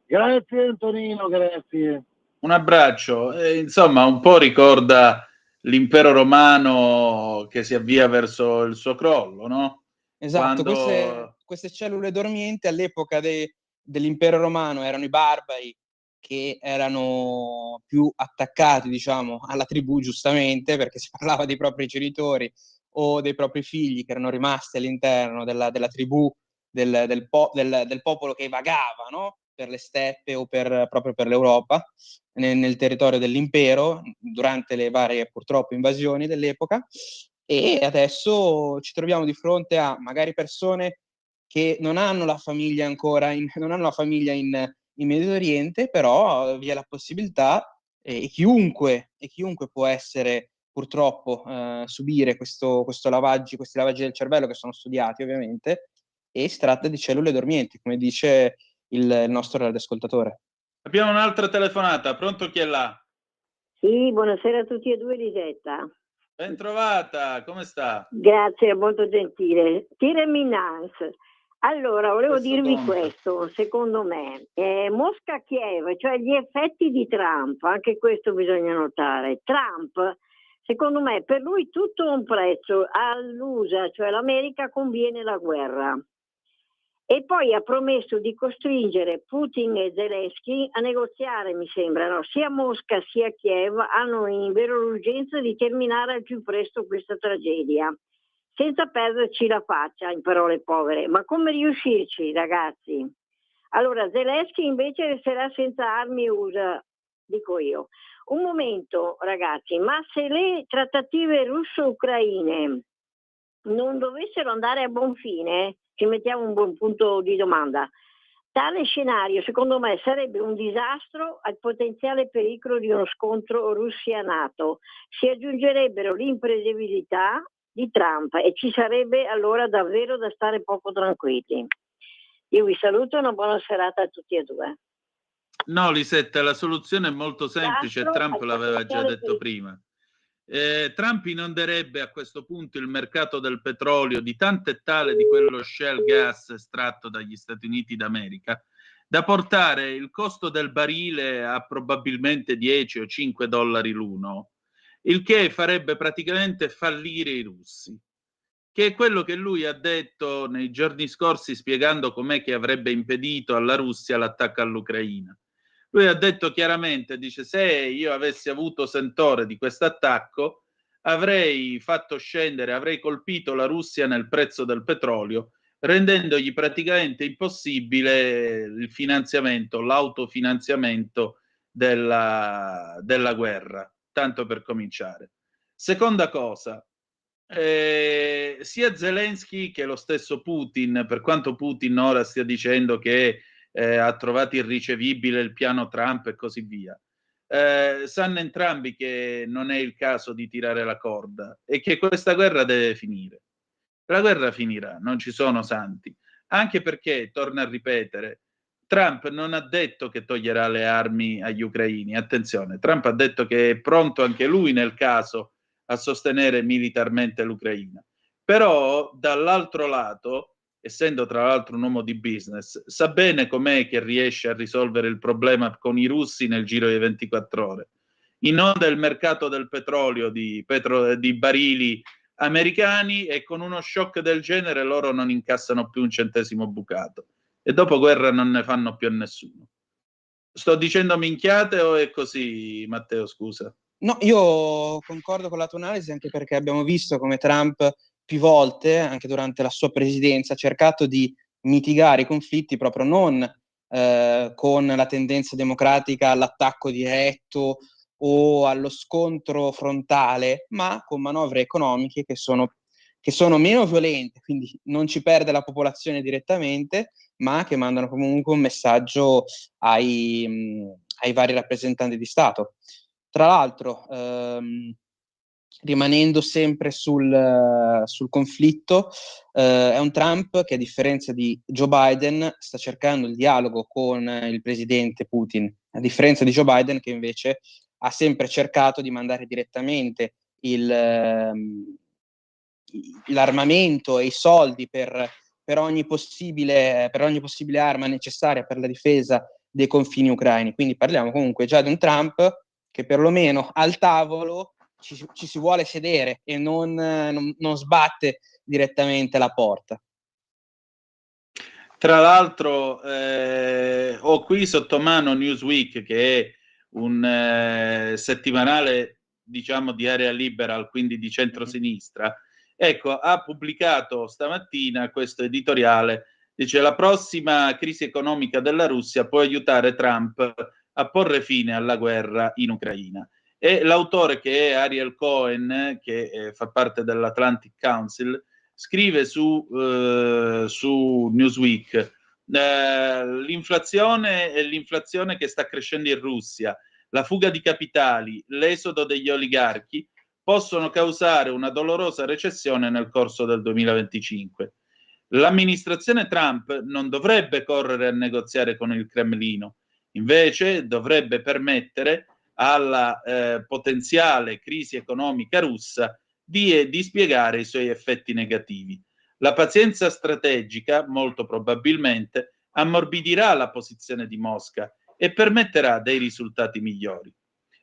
Grazie Antonino, grazie. Un abbraccio. Insomma, un po' ricorda l'impero romano che si avvia verso il suo crollo, no? Esatto, Quando... queste cellule dormienti all'epoca dell'impero romano erano i barbari, che erano più attaccati, diciamo, alla tribù, giustamente, perché si parlava dei propri genitori o dei propri figli che erano rimasti all'interno della tribù del popolo che vagava, no? Per le steppe o proprio per l'Europa, nel territorio dell'impero, durante le varie, purtroppo, invasioni dell'epoca. E adesso ci troviamo di fronte a magari persone che non hanno la famiglia ancora non hanno la famiglia in Medio Oriente, però vi è la possibilità, e chiunque può essere purtroppo subire questi lavaggi del cervello, che sono studiati ovviamente, e si tratta di cellule dormienti, come dice il nostro radioascoltatore. Abbiamo un'altra telefonata. Pronto, chi è là? Sì, buonasera a tutti e due, Lisetta. Ben trovata, come sta? Grazie, molto gentile. Tiraminas. Allora, volevo dirvi questo, secondo me, Mosca-Kiev, cioè gli effetti di Trump, anche questo bisogna notare. Trump, secondo me, per lui tutto ha un prezzo, all'USA, cioè l'America, conviene la guerra. E poi ha promesso di costringere Putin e Zelensky a negoziare, mi sembra, no? Sia Mosca sia Kiev hanno in vero l'urgenza di terminare al più presto questa tragedia, senza perderci la faccia, in parole povere. Ma come riuscirci, ragazzi? Allora, Zelensky invece resterà senza armi USA, dico io. Un momento, ragazzi, ma se le trattative russo-ucraine non dovessero andare a buon fine, ci mettiamo un buon punto di domanda, tale scenario secondo me sarebbe un disastro al potenziale pericolo di uno scontro Russia-NATO. Si aggiungerebbero l'imprevedibilità di Trump e ci sarebbe allora davvero da stare poco tranquilli. Io vi saluto e una buona serata a tutti e due. No, Lisetta, la soluzione è molto semplice e Trump l'aveva già detto prima. Trump inonderebbe a questo punto il mercato del petrolio di tanto e tale di quello shale gas estratto dagli Stati Uniti d'America, da portare il costo del barile a probabilmente 10 o 5 dollari l'uno, il che farebbe praticamente fallire i russi. che è quello che lui ha detto nei giorni scorsi spiegando com'è che avrebbe impedito alla Russia l'attacco all'Ucraina. Lui ha detto chiaramente, dice, se io avessi avuto sentore di questo attacco, avrei fatto scendere, avrei colpito la Russia nel prezzo del petrolio, rendendogli praticamente impossibile il finanziamento, l'autofinanziamento della guerra, tanto per cominciare. Seconda cosa, sia Zelensky che lo stesso Putin, per quanto Putin ora stia dicendo che ha trovato irricevibile il piano Trump e così via, sanno entrambi che non è il caso di tirare la corda e che questa guerra deve finire. La guerra finirà, non ci sono santi, anche perché, torno a ripetere, Trump non ha detto che toglierà le armi agli ucraini, attenzione, Trump ha detto che è pronto anche lui nel caso a sostenere militarmente l'Ucraina. Però dall'altro lato, essendo tra l'altro un uomo di business, sa bene com'è che riesce a risolvere il problema con i russi nel giro di 24 ore. Inonda il mercato del petrolio di barili americani e con uno shock del genere loro non incassano più un centesimo bucato e dopo guerra non ne fanno più a nessuno. Sto dicendo minchiate o è così, Matteo, scusa? No, io concordo con la tua analisi, anche perché abbiamo visto come Trump più volte, anche durante la sua presidenza, ha cercato di mitigare i conflitti proprio non con la tendenza democratica all'attacco diretto o allo scontro frontale, ma con manovre economiche che sono meno violente, quindi non ci perde la popolazione direttamente, ma che mandano comunque un messaggio ai vari rappresentanti di Stato. Tra l'altro, rimanendo sempre sul conflitto, è un Trump che, a differenza di Joe Biden, sta cercando il dialogo con il presidente Putin, a differenza di Joe Biden che invece ha sempre cercato di mandare direttamente l'armamento e i soldi per ogni possibile arma necessaria per la difesa dei confini ucraini. Quindi parliamo comunque già di un Trump che perlomeno al tavolo ci si vuole sedere e non sbatte direttamente la porta. Tra l'altro ho qui sotto mano Newsweek, che è un settimanale, diciamo, di area liberal, quindi di centrosinistra. Ecco, ha pubblicato stamattina questo editoriale, dice: la prossima crisi economica della Russia può aiutare Trump a porre fine alla guerra in Ucraina. E l'autore, che è Ariel Cohen, che fa parte dell'Atlantic Council, scrive su Newsweek: l'inflazione è l'inflazione che sta crescendo in Russia, la fuga di capitali, l'esodo degli oligarchi possono causare una dolorosa recessione nel corso del 2025. L'amministrazione Trump non dovrebbe correre a negoziare con il Cremlino, invece dovrebbe permettere alla potenziale crisi economica russa di dispiegare i suoi effetti negativi. La pazienza strategica, molto probabilmente, ammorbidirà la posizione di Mosca e permetterà dei risultati migliori.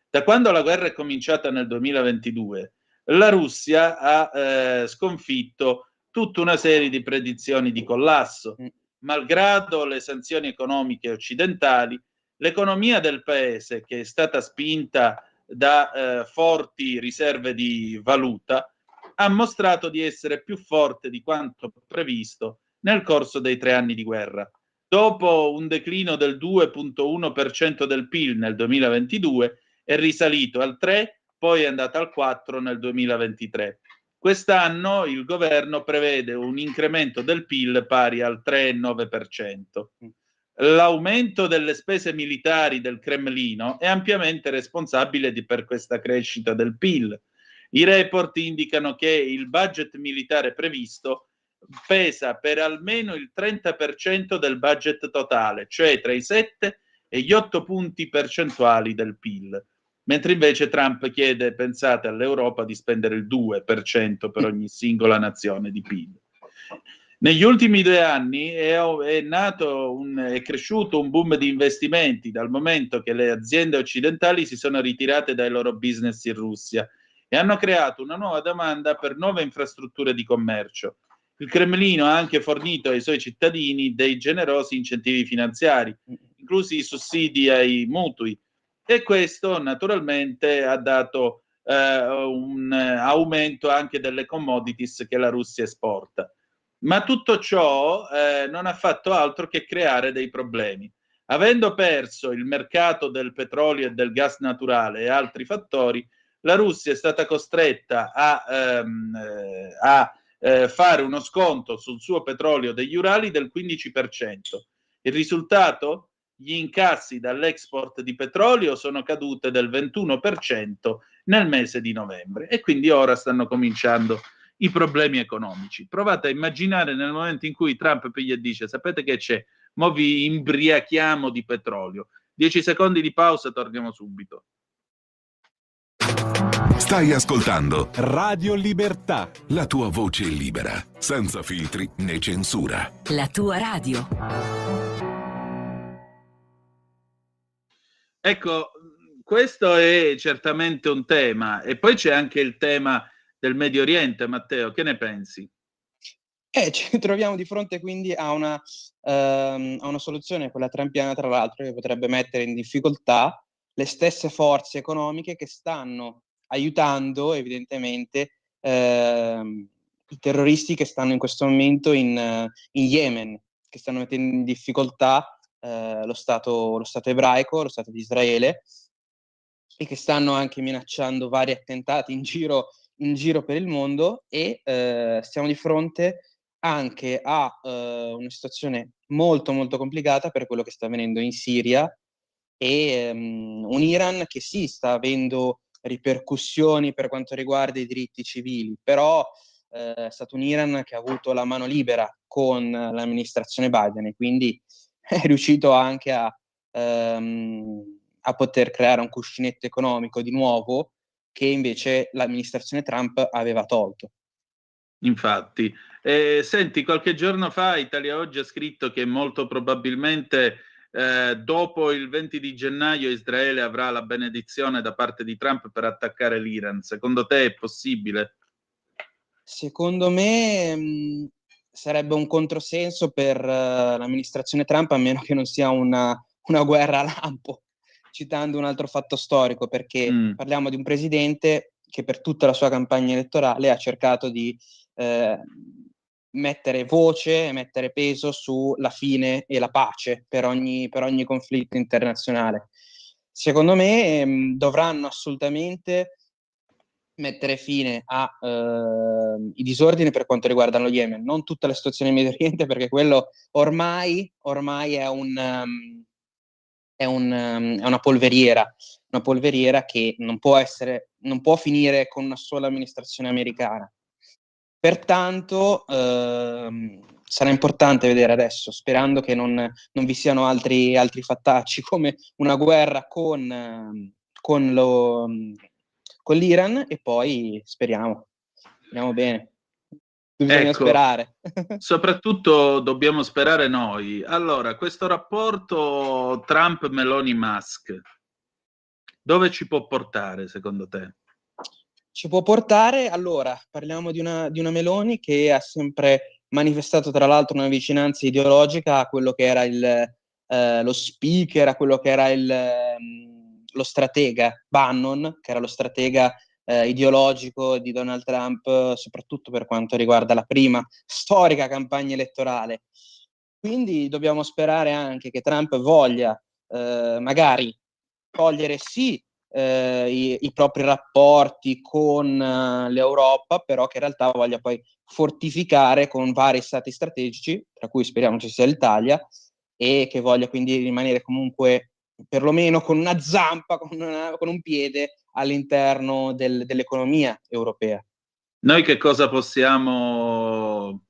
Da quando la guerra è cominciata nel 2022, la Russia ha sconfitto tutta una serie di predizioni di collasso. Malgrado le sanzioni economiche occidentali, l'economia del paese, che è stata spinta da forti riserve di valuta, ha mostrato di essere più forte di quanto previsto nel corso dei 3 anni di guerra. Dopo un declino del 2,1% del PIL nel 2022, è risalito al 3, poi è andato al 4 nel 2023. Quest'anno il governo prevede un incremento del PIL pari al 3,9%. L'aumento delle spese militari del Cremlino è ampiamente responsabile per questa crescita del PIL. I report indicano che il budget militare previsto pesa per almeno il 30% del budget totale, cioè tra i 7 e gli 8 punti percentuali del PIL, mentre invece Trump chiede, pensate, all'Europa di spendere il 2% per ogni singola nazione di PIL. Negli ultimi 2 anni è cresciuto un boom di investimenti dal momento che le aziende occidentali si sono ritirate dai loro business in Russia e hanno creato una nuova domanda per nuove infrastrutture di commercio. Il Cremlino ha anche fornito ai suoi cittadini dei generosi incentivi finanziari, inclusi i sussidi ai mutui, e questo naturalmente ha dato un aumento anche delle commodities che la Russia esporta. Ma tutto ciò non ha fatto altro che creare dei problemi. Avendo perso il mercato del petrolio e del gas naturale e altri fattori, la Russia è stata costretta a fare uno sconto sul suo petrolio degli Urali del 15%. Il risultato? Gli incassi dall'export di petrolio sono cadute del 21% nel mese di novembre e quindi ora stanno cominciando i problemi economici. Provate a immaginare nel momento in cui Trump piglia e dice: sapete che c'è? Mo vi imbriachiamo di petrolio. 10 secondi di pausa, torniamo subito. Stai ascoltando Radio Libertà, la tua voce libera, senza filtri né censura. La tua radio. Ecco, questo è certamente un tema, e poi c'è anche il tema del Medio Oriente. Matteo, che ne pensi? Ci troviamo di fronte quindi a una soluzione, quella trampiana tra l'altro, che potrebbe mettere in difficoltà le stesse forze economiche che stanno aiutando evidentemente i terroristi che stanno in questo momento in Yemen, che stanno mettendo in difficoltà lo Stato ebraico, lo Stato di Israele, e che stanno anche minacciando vari attentati in giro per il mondo, e siamo di fronte anche a una situazione molto molto complicata per quello che sta avvenendo in Siria, e un Iran che sì, sta avendo ripercussioni per quanto riguarda i diritti civili, però è stato un Iran che ha avuto la mano libera con l'amministrazione Biden, e quindi è riuscito anche a poter creare un cuscinetto economico di nuovo che invece l'amministrazione Trump aveva tolto. Infatti, senti, qualche giorno fa Italia Oggi ha scritto che molto probabilmente dopo il 20 di gennaio Israele avrà la benedizione da parte di Trump per attaccare l'Iran. Secondo te è possibile? Secondo me sarebbe un controsenso per l'amministrazione Trump, a meno che non sia una guerra lampo, citando un altro fatto storico, perché parliamo di un presidente che per tutta la sua campagna elettorale ha cercato di mettere voce e mettere peso sulla fine e la pace per ogni conflitto internazionale. Secondo me dovranno assolutamente mettere fine ai disordini per quanto riguarda lo Yemen, non tutta la situazione in Medio Oriente, perché quello ormai è una polveriera che non può finire con una sola amministrazione americana. Pertanto sarà importante vedere adesso, sperando che non vi siano altri fattacci come una guerra con l'Iran, e poi speriamo bene. Bisogna sperare. Soprattutto dobbiamo sperare noi. Allora, questo rapporto Trump-Meloni-Musk dove ci può portare, secondo te? Ci può portare, allora, parliamo di una Meloni che ha sempre manifestato tra l'altro una vicinanza ideologica a quello che era lo speaker, a quello che era lo stratega Bannon, che era lo stratega ideologico di Donald Trump, soprattutto per quanto riguarda la prima storica campagna elettorale. Quindi dobbiamo sperare anche che Trump voglia magari togliere sì i propri rapporti con l'Europa, però che in realtà voglia poi fortificare con vari stati strategici, tra cui speriamo ci sia l'Italia, e che voglia quindi rimanere comunque perlomeno con una zampa, con un piede all'interno dell'economia europea. Noi che cosa possiamo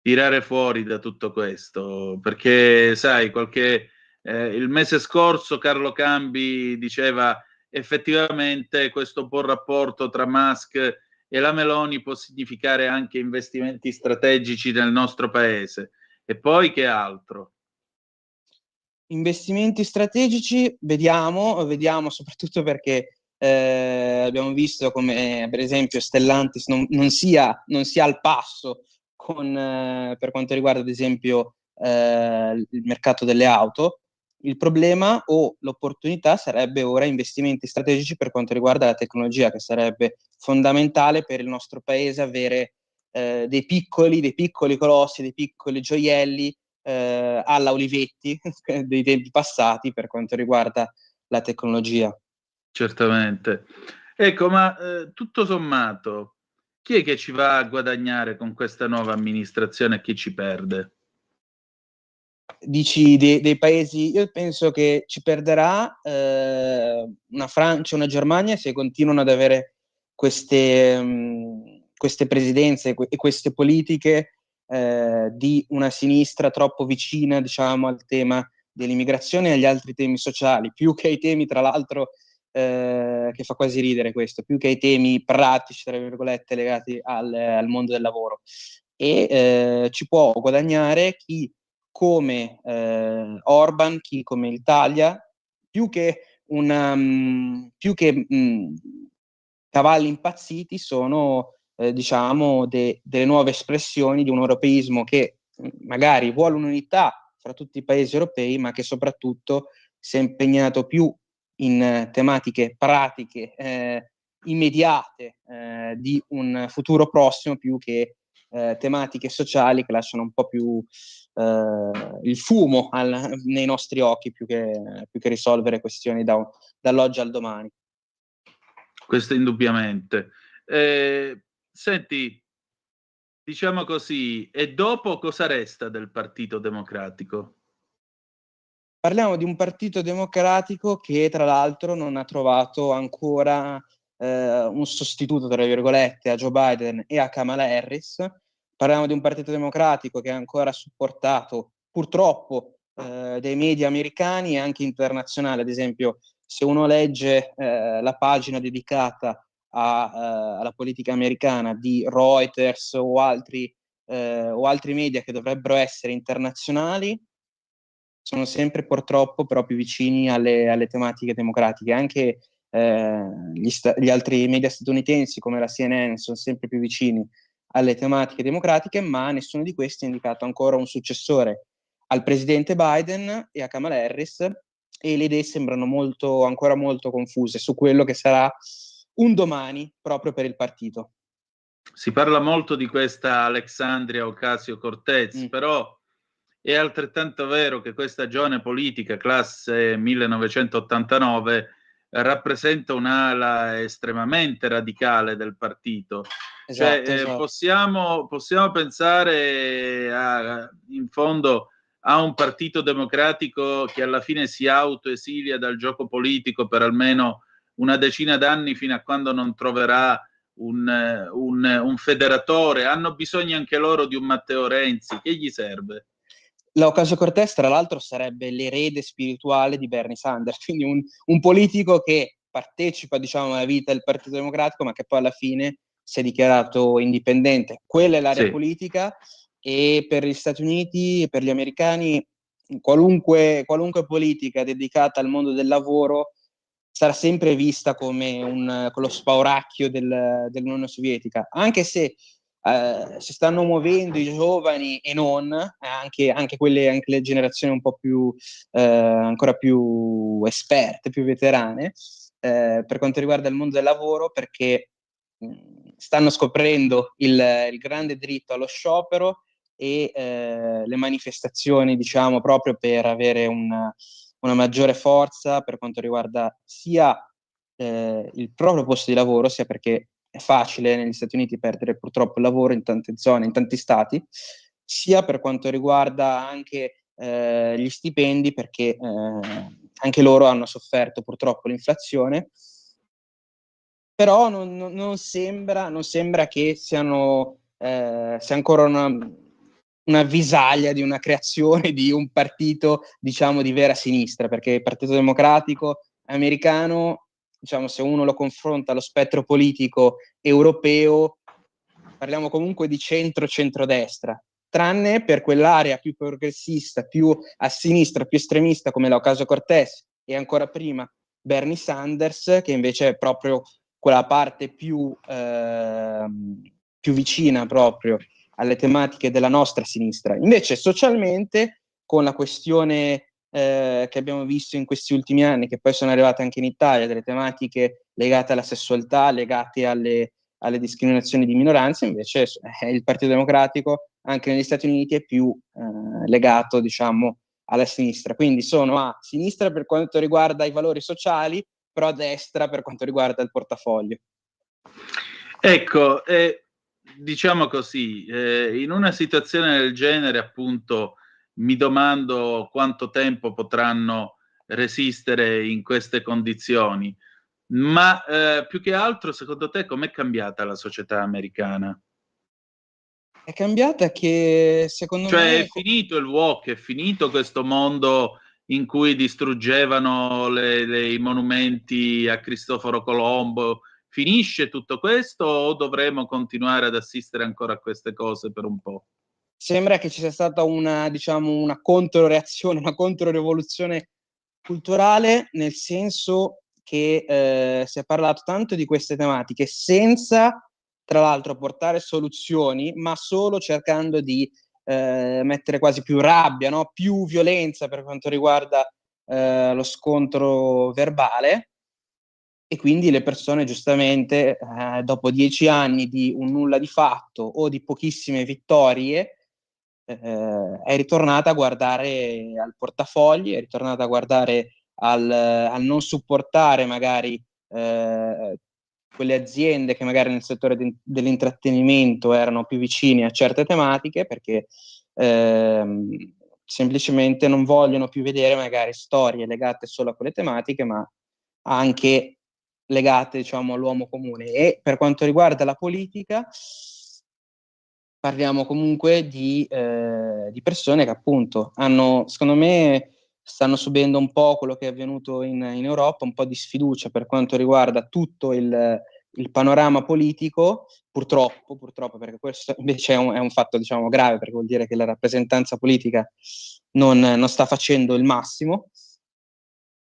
tirare fuori da tutto questo? Perché sai, il mese scorso Carlo Cambi diceva effettivamente questo buon rapporto tra Musk e la Meloni può significare anche investimenti strategici nel nostro paese. E poi che altro? Investimenti strategici, vediamo soprattutto perché abbiamo visto come per esempio Stellantis non sia al passo per quanto riguarda ad esempio il mercato delle auto. Il problema o l'opportunità sarebbe ora investimenti strategici per quanto riguarda la tecnologia, che sarebbe fondamentale per il nostro paese avere dei piccoli colossi, dei piccoli gioielli alla Olivetti dei tempi passati per quanto riguarda la tecnologia. Certamente. Ecco, ma tutto sommato, chi è che ci va a guadagnare con questa nuova amministrazione e chi ci perde? Dici dei paesi, io penso che ci perderà una Francia, una Germania se continuano ad avere queste presidenze e queste politiche di una sinistra troppo vicina, diciamo, al tema dell'immigrazione e agli altri temi sociali, più che ai temi, tra l'altro, che fa quasi ridere questo, più che ai temi pratici, tra virgolette, legati al mondo del lavoro. E ci può guadagnare chi come Orban, chi come l'Italia, più che cavalli impazziti, sono diciamo delle nuove espressioni di un europeismo che magari vuole un'unità fra tutti i paesi europei, ma che soprattutto si è impegnato più in tematiche pratiche, immediate, di un futuro prossimo, più che tematiche sociali che lasciano un po' più il fumo nei nostri occhi, più che risolvere questioni dall'oggi al domani. Questo indubbiamente. Senti, diciamo così, e dopo cosa resta del Partito Democratico? Parliamo di un partito democratico che tra l'altro non ha trovato ancora un sostituto, tra virgolette, a Joe Biden e a Kamala Harris. Parliamo di un partito democratico che è ancora supportato purtroppo dai media americani e anche internazionali. Ad esempio, se uno legge la pagina dedicata alla politica americana di Reuters o altri media che dovrebbero essere internazionali, sono sempre purtroppo però più vicini alle tematiche democratiche. Anche gli altri media statunitensi come la CNN sono sempre più vicini alle tematiche democratiche, ma nessuno di questi ha indicato ancora un successore al presidente Biden e a Kamala Harris, e le idee sembrano ancora molto confuse su quello che sarà un domani proprio per il partito. Si parla molto di questa Alexandria Ocasio-Cortez, però è altrettanto vero che questa giovane politica, classe 1989, rappresenta un'ala estremamente radicale del partito. Esatto, esatto. Possiamo pensare in fondo a un partito democratico che alla fine si autoesilia dal gioco politico per almeno una decina d'anni, fino a quando non troverà un federatore. Hanno bisogno anche loro di un Matteo Renzi. Che gli serve? Ocasio-Cortez, tra l'altro, sarebbe l'erede spirituale di Bernie Sanders, quindi un politico che partecipa, diciamo, alla vita del Partito Democratico, ma che poi alla fine si è dichiarato indipendente. Quella è l'area politica, e per gli Stati Uniti e per gli americani qualunque politica dedicata al mondo del lavoro sarà sempre vista come con lo spauracchio dell'Unione Sovietica, anche se si stanno muovendo i giovani e non, anche le generazioni un po' più ancora più esperte, più veterane, per quanto riguarda il mondo del lavoro, perché stanno scoprendo il grande diritto allo sciopero e le manifestazioni, diciamo, proprio per avere una maggiore forza per quanto riguarda sia il proprio posto di lavoro, sia perché è facile negli Stati Uniti perdere purtroppo il lavoro in tante zone, in tanti stati, sia per quanto riguarda anche gli stipendi, perché anche loro hanno sofferto purtroppo l'inflazione. Però non sembra che sia ancora una visaglia di una creazione di un partito, diciamo, di vera sinistra, perché il Partito Democratico americano, diciamo, se uno lo confronta allo spettro politico europeo, parliamo comunque di centrodestra, tranne per quell'area più progressista, più a sinistra, più estremista come la Ocasio-Cortez, e ancora prima Bernie Sanders, che invece è proprio quella parte più vicina proprio alle tematiche della nostra sinistra. Invece socialmente, con la questione che abbiamo visto in questi ultimi anni, che poi sono arrivate anche in Italia, delle tematiche legate alla sessualità, legate alle discriminazioni di minoranze, invece il Partito Democratico anche negli Stati Uniti è più legato, diciamo, alla sinistra. Quindi sono a sinistra per quanto riguarda i valori sociali, però a destra per quanto riguarda il portafoglio. Ecco, diciamo così, in una situazione del genere, appunto, mi domando quanto tempo potranno resistere in queste condizioni. Ma più che altro, secondo te, com'è cambiata la società americana? È cambiata che, secondo Cioè, me... è finito il wok, è finito questo mondo in cui distruggevano i monumenti a Cristoforo Colombo. Finisce tutto questo o dovremo continuare ad assistere ancora a queste cose per un po'? Sembra che ci sia stata una, diciamo, una controreazione, una controrivoluzione culturale, nel senso che si è parlato tanto di queste tematiche senza, tra l'altro, portare soluzioni, ma solo cercando di mettere quasi più rabbia, no? Più violenza per quanto riguarda lo scontro verbale. E quindi le persone, giustamente, dopo 10 anni di un nulla di fatto o di pochissime vittorie, è ritornata a guardare al portafogli, è ritornata a guardare al non supportare magari quelle aziende che magari nel settore dell'intrattenimento erano più vicini a certe tematiche, perché semplicemente non vogliono più vedere magari storie legate solo a quelle tematiche, ma anche legate, diciamo, all'uomo comune. E per quanto riguarda la politica, parliamo comunque di persone che appunto hanno, secondo me, stanno subendo un po' quello che è avvenuto in Europa, un po' di sfiducia per quanto riguarda tutto il panorama politico, purtroppo, perché questo invece è un fatto, diciamo, grave, perché vuol dire che la rappresentanza politica non sta facendo il massimo.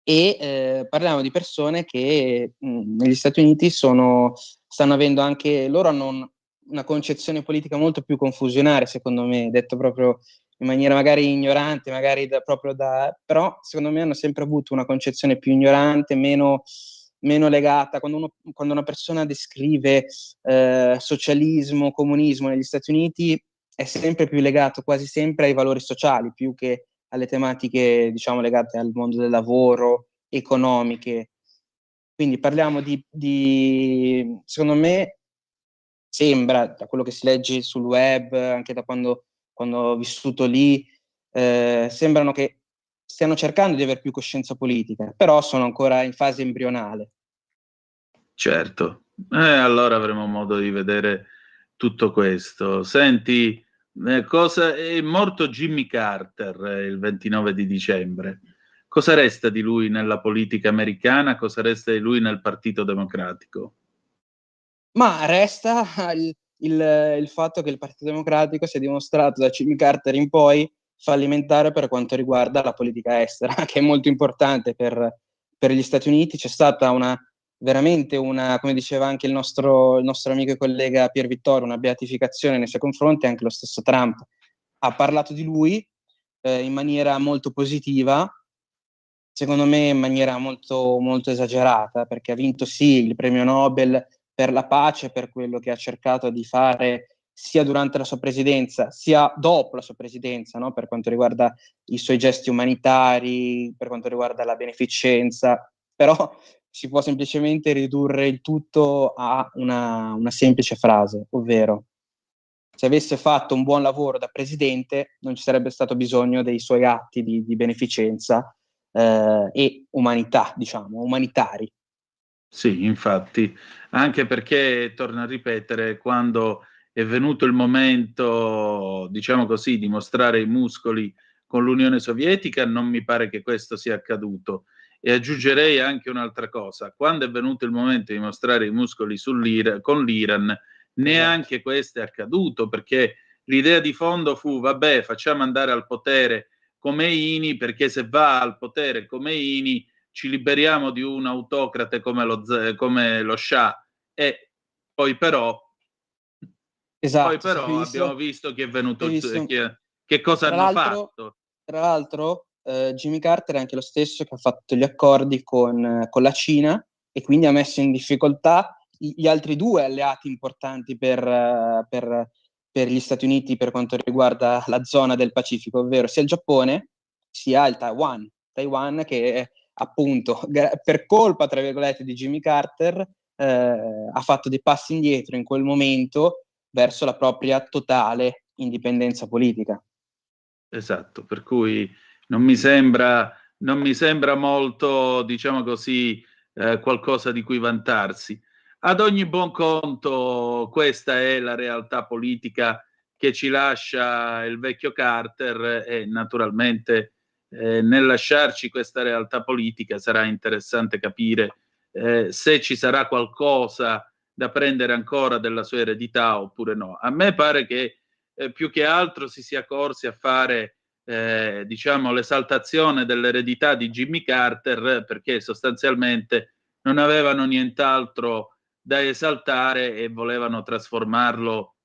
E parliamo di persone che negli Stati Uniti stanno avendo anche, loro hanno una concezione politica molto più confusionaria, secondo me, detto proprio in maniera magari ignorante, magari però secondo me hanno sempre avuto una concezione più ignorante, meno legata. Quando una persona descrive socialismo, comunismo negli Stati Uniti, è sempre più legato quasi sempre ai valori sociali, più che alle tematiche, diciamo, legate al mondo del lavoro, economiche. Quindi parliamo secondo me, sembra, da quello che si legge sul web, anche da quando ho vissuto lì, sembrano che stiano cercando di avere più coscienza politica, però sono ancora in fase embrionale. Certo, allora avremo modo di vedere tutto questo. Senti, è morto Jimmy Carter il 29 di dicembre. Cosa resta di lui nella politica americana? Cosa resta di lui nel Partito Democratico? Ma resta il fatto che il Partito Democratico si è dimostrato da Jimmy Carter in poi fallimentare per quanto riguarda la politica estera, che è molto importante per gli Stati Uniti. C'è stata veramente come diceva anche il nostro amico e collega Pier Vittorio, una beatificazione nei suoi confronti. Anche lo stesso Trump ha parlato di lui in maniera molto positiva, secondo me in maniera molto, molto esagerata, perché ha vinto sì il premio Nobel per la pace, per quello che ha cercato di fare sia durante la sua presidenza, sia dopo la sua presidenza, no? Per quanto riguarda i suoi gesti umanitari, per quanto riguarda la beneficenza, però si può semplicemente ridurre il tutto a una semplice frase, ovvero: se avesse fatto un buon lavoro da presidente non ci sarebbe stato bisogno dei suoi atti di beneficenza e umanità, diciamo, umanitari. Sì, infatti, anche perché, torno a ripetere, quando è venuto il momento, diciamo così, di mostrare i muscoli con l'Unione Sovietica, non mi pare che questo sia accaduto. E aggiungerei anche un'altra cosa: quando è venuto il momento di mostrare i muscoli con l'Iran, neanche questo è accaduto, perché l'idea di fondo fu: vabbè, facciamo andare al potere Khomeini, perché se va al potere Khomeini ci liberiamo di un autocrate come lo Shah, e poi però, Esatto, abbiamo visto che è venuto che cosa tra hanno l'altro, fatto. Tra l'altro, Jimmy Carter è anche lo stesso che ha fatto gli accordi con la Cina e quindi ha messo in difficoltà gli altri due alleati importanti per gli Stati Uniti per quanto riguarda la zona del Pacifico, ovvero sia il Giappone sia il Taiwan. Taiwan che appunto per colpa, tra virgolette, di Jimmy Carter ha fatto dei passi indietro in quel momento verso la propria totale indipendenza politica. Esatto, per cui non mi sembra molto, diciamo così, qualcosa di cui vantarsi. Ad ogni buon conto, questa è la realtà politica che ci lascia il vecchio Carter, e naturalmente nel lasciarci questa realtà politica sarà interessante capire se ci sarà qualcosa da prendere ancora della sua eredità oppure no. A me pare che più che altro si sia corsi a fare diciamo l'esaltazione dell'eredità di Jimmy Carter, perché sostanzialmente non avevano nient'altro da esaltare e volevano trasformarlo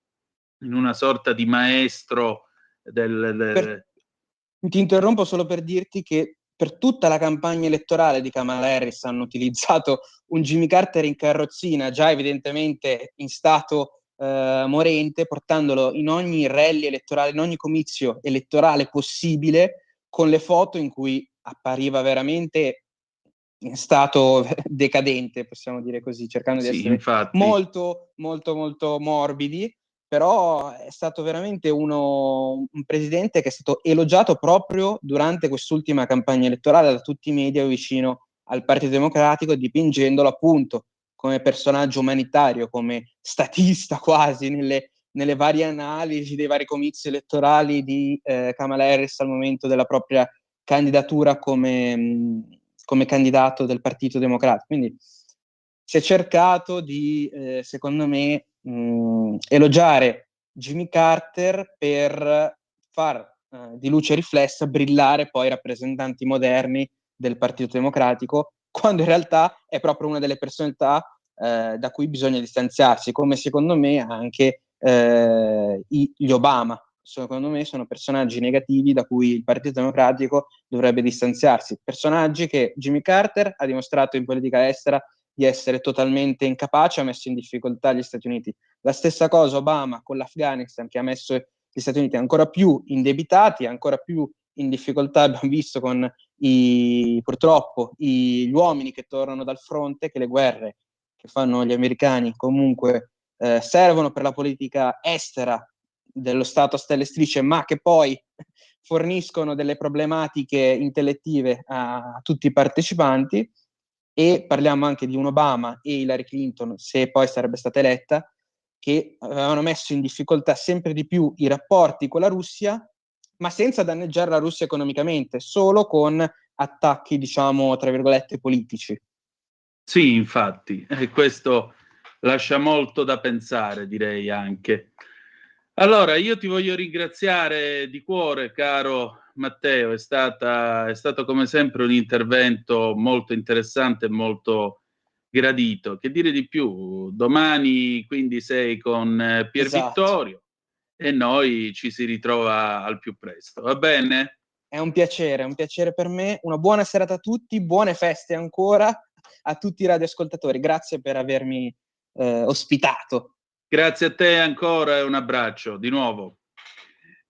in una sorta di maestro Ti interrompo solo per dirti che per tutta la campagna elettorale di Kamala Harris hanno utilizzato un Jimmy Carter in carrozzina, già evidentemente in stato morente, portandolo in ogni rally elettorale, in ogni comizio elettorale possibile, con le foto in cui appariva veramente in stato decadente, possiamo dire così, cercando di essere molto, molto, molto morbidi. Però è stato veramente un presidente che è stato elogiato proprio durante quest'ultima campagna elettorale da tutti i media vicino al Partito Democratico, dipingendolo appunto come personaggio umanitario, come statista quasi nelle varie analisi dei vari comizi elettorali di Kamala Harris al momento della propria candidatura come candidato del Partito Democratico. Quindi si è cercato di, secondo me, elogiare Jimmy Carter per far di luce riflessa brillare poi i rappresentanti moderni del Partito Democratico, quando in realtà è proprio una delle personalità da cui bisogna distanziarsi, come secondo me anche gli Obama. Secondo me sono personaggi negativi da cui il Partito Democratico dovrebbe distanziarsi, personaggi che Jimmy Carter ha dimostrato in politica estera di essere totalmente incapace, ha messo in difficoltà gli Stati Uniti. La stessa cosa Obama con l'Afghanistan, che ha messo gli Stati Uniti ancora più indebitati, ancora più in difficoltà, abbiamo visto con purtroppo gli uomini che tornano dal fronte, che le guerre che fanno gli americani comunque servono per la politica estera dello Stato a stelle e strisce, ma che poi forniscono delle problematiche intellettive a tutti i partecipanti. E parliamo anche di un Obama e Hillary Clinton, se poi sarebbe stata eletta, che avevano messo in difficoltà sempre di più i rapporti con la Russia, ma senza danneggiare la Russia economicamente, solo con attacchi, diciamo, tra virgolette, politici. Sì, infatti, questo lascia molto da pensare, direi anche. Allora, io ti voglio ringraziare di cuore, caro Matteo, è stato come sempre un intervento molto interessante e molto gradito. Che dire di più? Domani quindi sei con Pier Vittorio e noi ci si ritrova al più presto, va bene? È un piacere per me. Una buona serata a tutti, buone feste ancora a tutti i radioascoltatori. Grazie per avermi ospitato. Grazie a te ancora e un abbraccio di nuovo.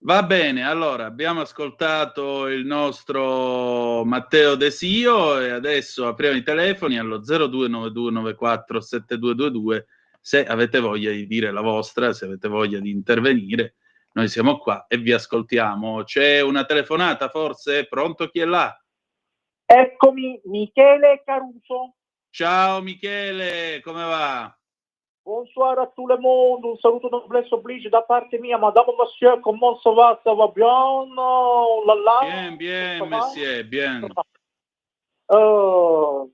Va bene, allora abbiamo ascoltato il nostro Matteo Desio e adesso apriamo i telefoni allo 0292947222 se avete voglia di dire la vostra, se avete voglia di intervenire. Noi siamo qua e vi ascoltiamo. C'è una telefonata forse? Pronto? Chi è là? Eccomi, Michele Caruso. Ciao Michele, come va? Bonsoir a tout le monde, un saluto noblesse oblige da parte mia, madame, monsieur, comment ça va bien? Bien, monsieur, bien. Caro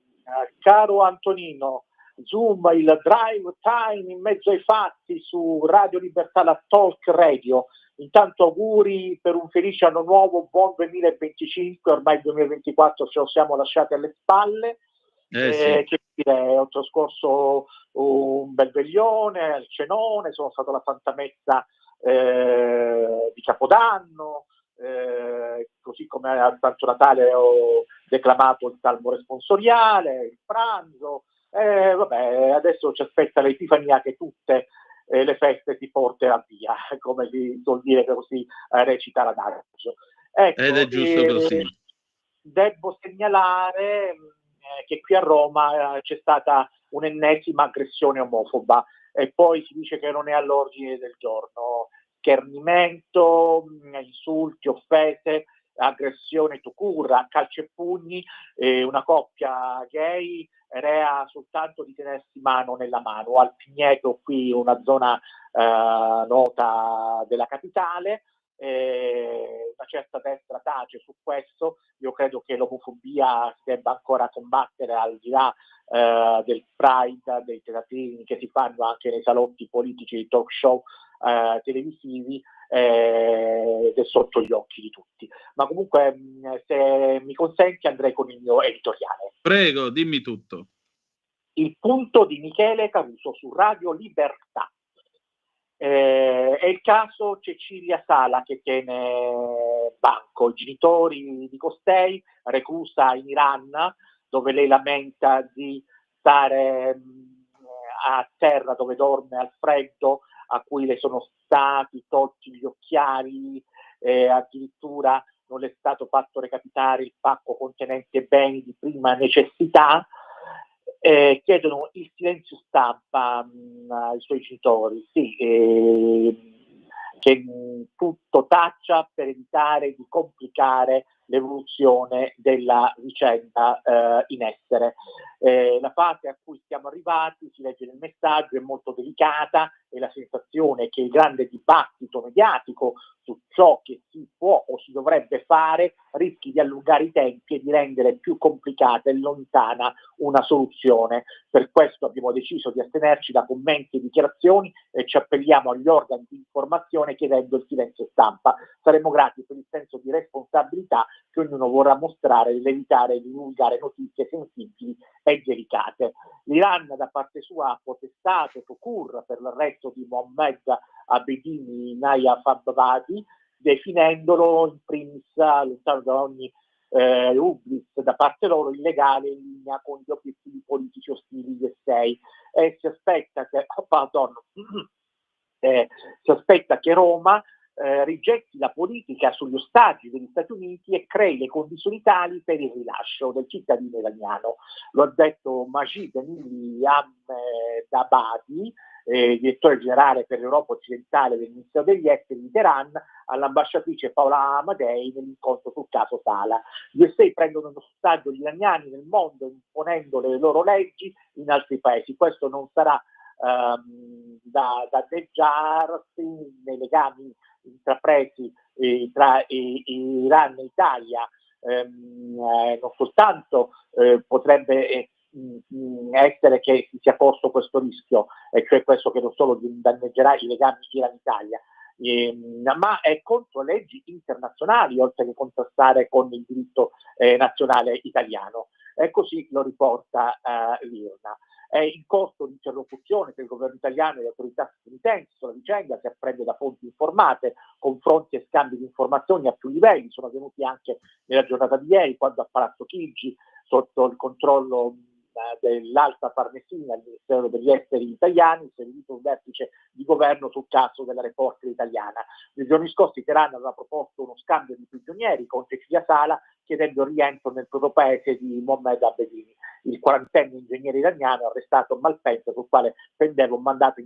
Antonino, Zoom, il drive time in mezzo ai fatti su Radio Libertà, la Talk Radio. Intanto auguri per un felice anno nuovo, buon 2025, ormai il 2024 ce lo siamo lasciati alle spalle. Sì. Che dire, ho trascorso un bel veglione, al cenone, sono stato alla Santa Messa di Capodanno, così come al Santo Natale ho declamato il salmo responsoriale, il pranzo, vabbè, adesso ci aspetta l'Epifania che tutte le feste si porterà via, come si suol dire, così recita l'adagio. Ecco, ed è giusto così. Devo segnalare che qui a Roma c'è stata un'ennesima aggressione omofoba e poi si dice che non è all'ordine del giorno. Schernimento, insulti, offese, aggressione to cura, calci e pugni, una coppia gay rea soltanto di tenersi mano nella mano al Pigneto, qui una zona nota della capitale. Una certa destra tace su questo. Io credo che l'omofobia si debba ancora combattere al di là del Pride, dei teatrini che si fanno anche nei salotti politici, dei talk show televisivi, ed è sotto gli occhi di tutti. Ma comunque, se mi consenti, andrei con il mio editoriale. Prego, dimmi tutto. Il punto di Michele Caruso su Radio Libertà. È il caso Cecilia Sala che tiene banco. I genitori di costei, reclusa in Iran, dove lei lamenta di stare a terra dove dorme al freddo, a cui le sono stati tolti gli occhiali, addirittura non le è stato fatto recapitare il pacco contenente beni di prima necessità. Chiedono il silenzio stampa ai suoi genitori, sì, che tutto taccia per evitare di complicare l'evoluzione della vicenda in essere. La fase a cui siamo arrivati, si legge nel messaggio, è molto delicata e la sensazione è che il grande dibattito mediatico su ciò che si può o si dovrebbe fare rischi di allungare i tempi e di rendere più complicata e lontana una soluzione. Per questo abbiamo deciso di astenerci da commenti e dichiarazioni e ci appelliamo agli organi di informazione chiedendo il silenzio stampa. Saremo grati per il senso di responsabilità che ognuno vorrà mostrare nell'evitare di divulgare notizie sensibili e delicate. L'Iran da parte sua ha protestato Tokur per l'arresto di Mohammed Abedini Naya Fabbadi, definendolo in primis, lontano da ogni ubris da parte loro, illegale in linea con gli obiettivi politici ostili del 6. Si aspetta che Roma rigetti la politica sugli ostaggi degli Stati Uniti e crei le condizioni tali per il rilascio del cittadino iraniano. Lo ha detto Majid Emili Ahmedabadi, direttore generale per l'Europa occidentale del Ministero degli Esteri di Teheran, all'ambasciatrice Paola Amadei nell'incontro sul caso Sala. Gli USA prendono in ostaggio gli iraniani nel mondo imponendo le loro leggi in altri paesi. Questo non sarà da danneggiarsi nei legami intrapresi tra Iran e Italia. Non soltanto potrebbe essere che si sia posto questo rischio, e cioè questo che non solo danneggerà i legami Iran-Italia, ma è contro leggi internazionali oltre che contrastare con il diritto nazionale italiano, e così lo riporta l'IRNA. È in corso di interlocuzione tra il governo italiano e le autorità statunitensi sulla vicenda, si apprende da fonti informate, confronti e scambi di informazioni a più livelli sono avvenuti anche nella giornata di ieri, quando a Palazzo Chigi, sotto il controllo dell'Alta Farnesina, il Ministero degli Esteri italiani, si è riunito un vertice di governo sul caso della reporter italiana. Nei giorni scorsi Teheran aveva proposto uno scambio di prigionieri con Cecilia Sala, chiedendo il rientro nel proprio paese di Mohammed Abedini, il quarantenne ingegnere iraniano arrestato a Malpensa, sul quale pendeva un mandato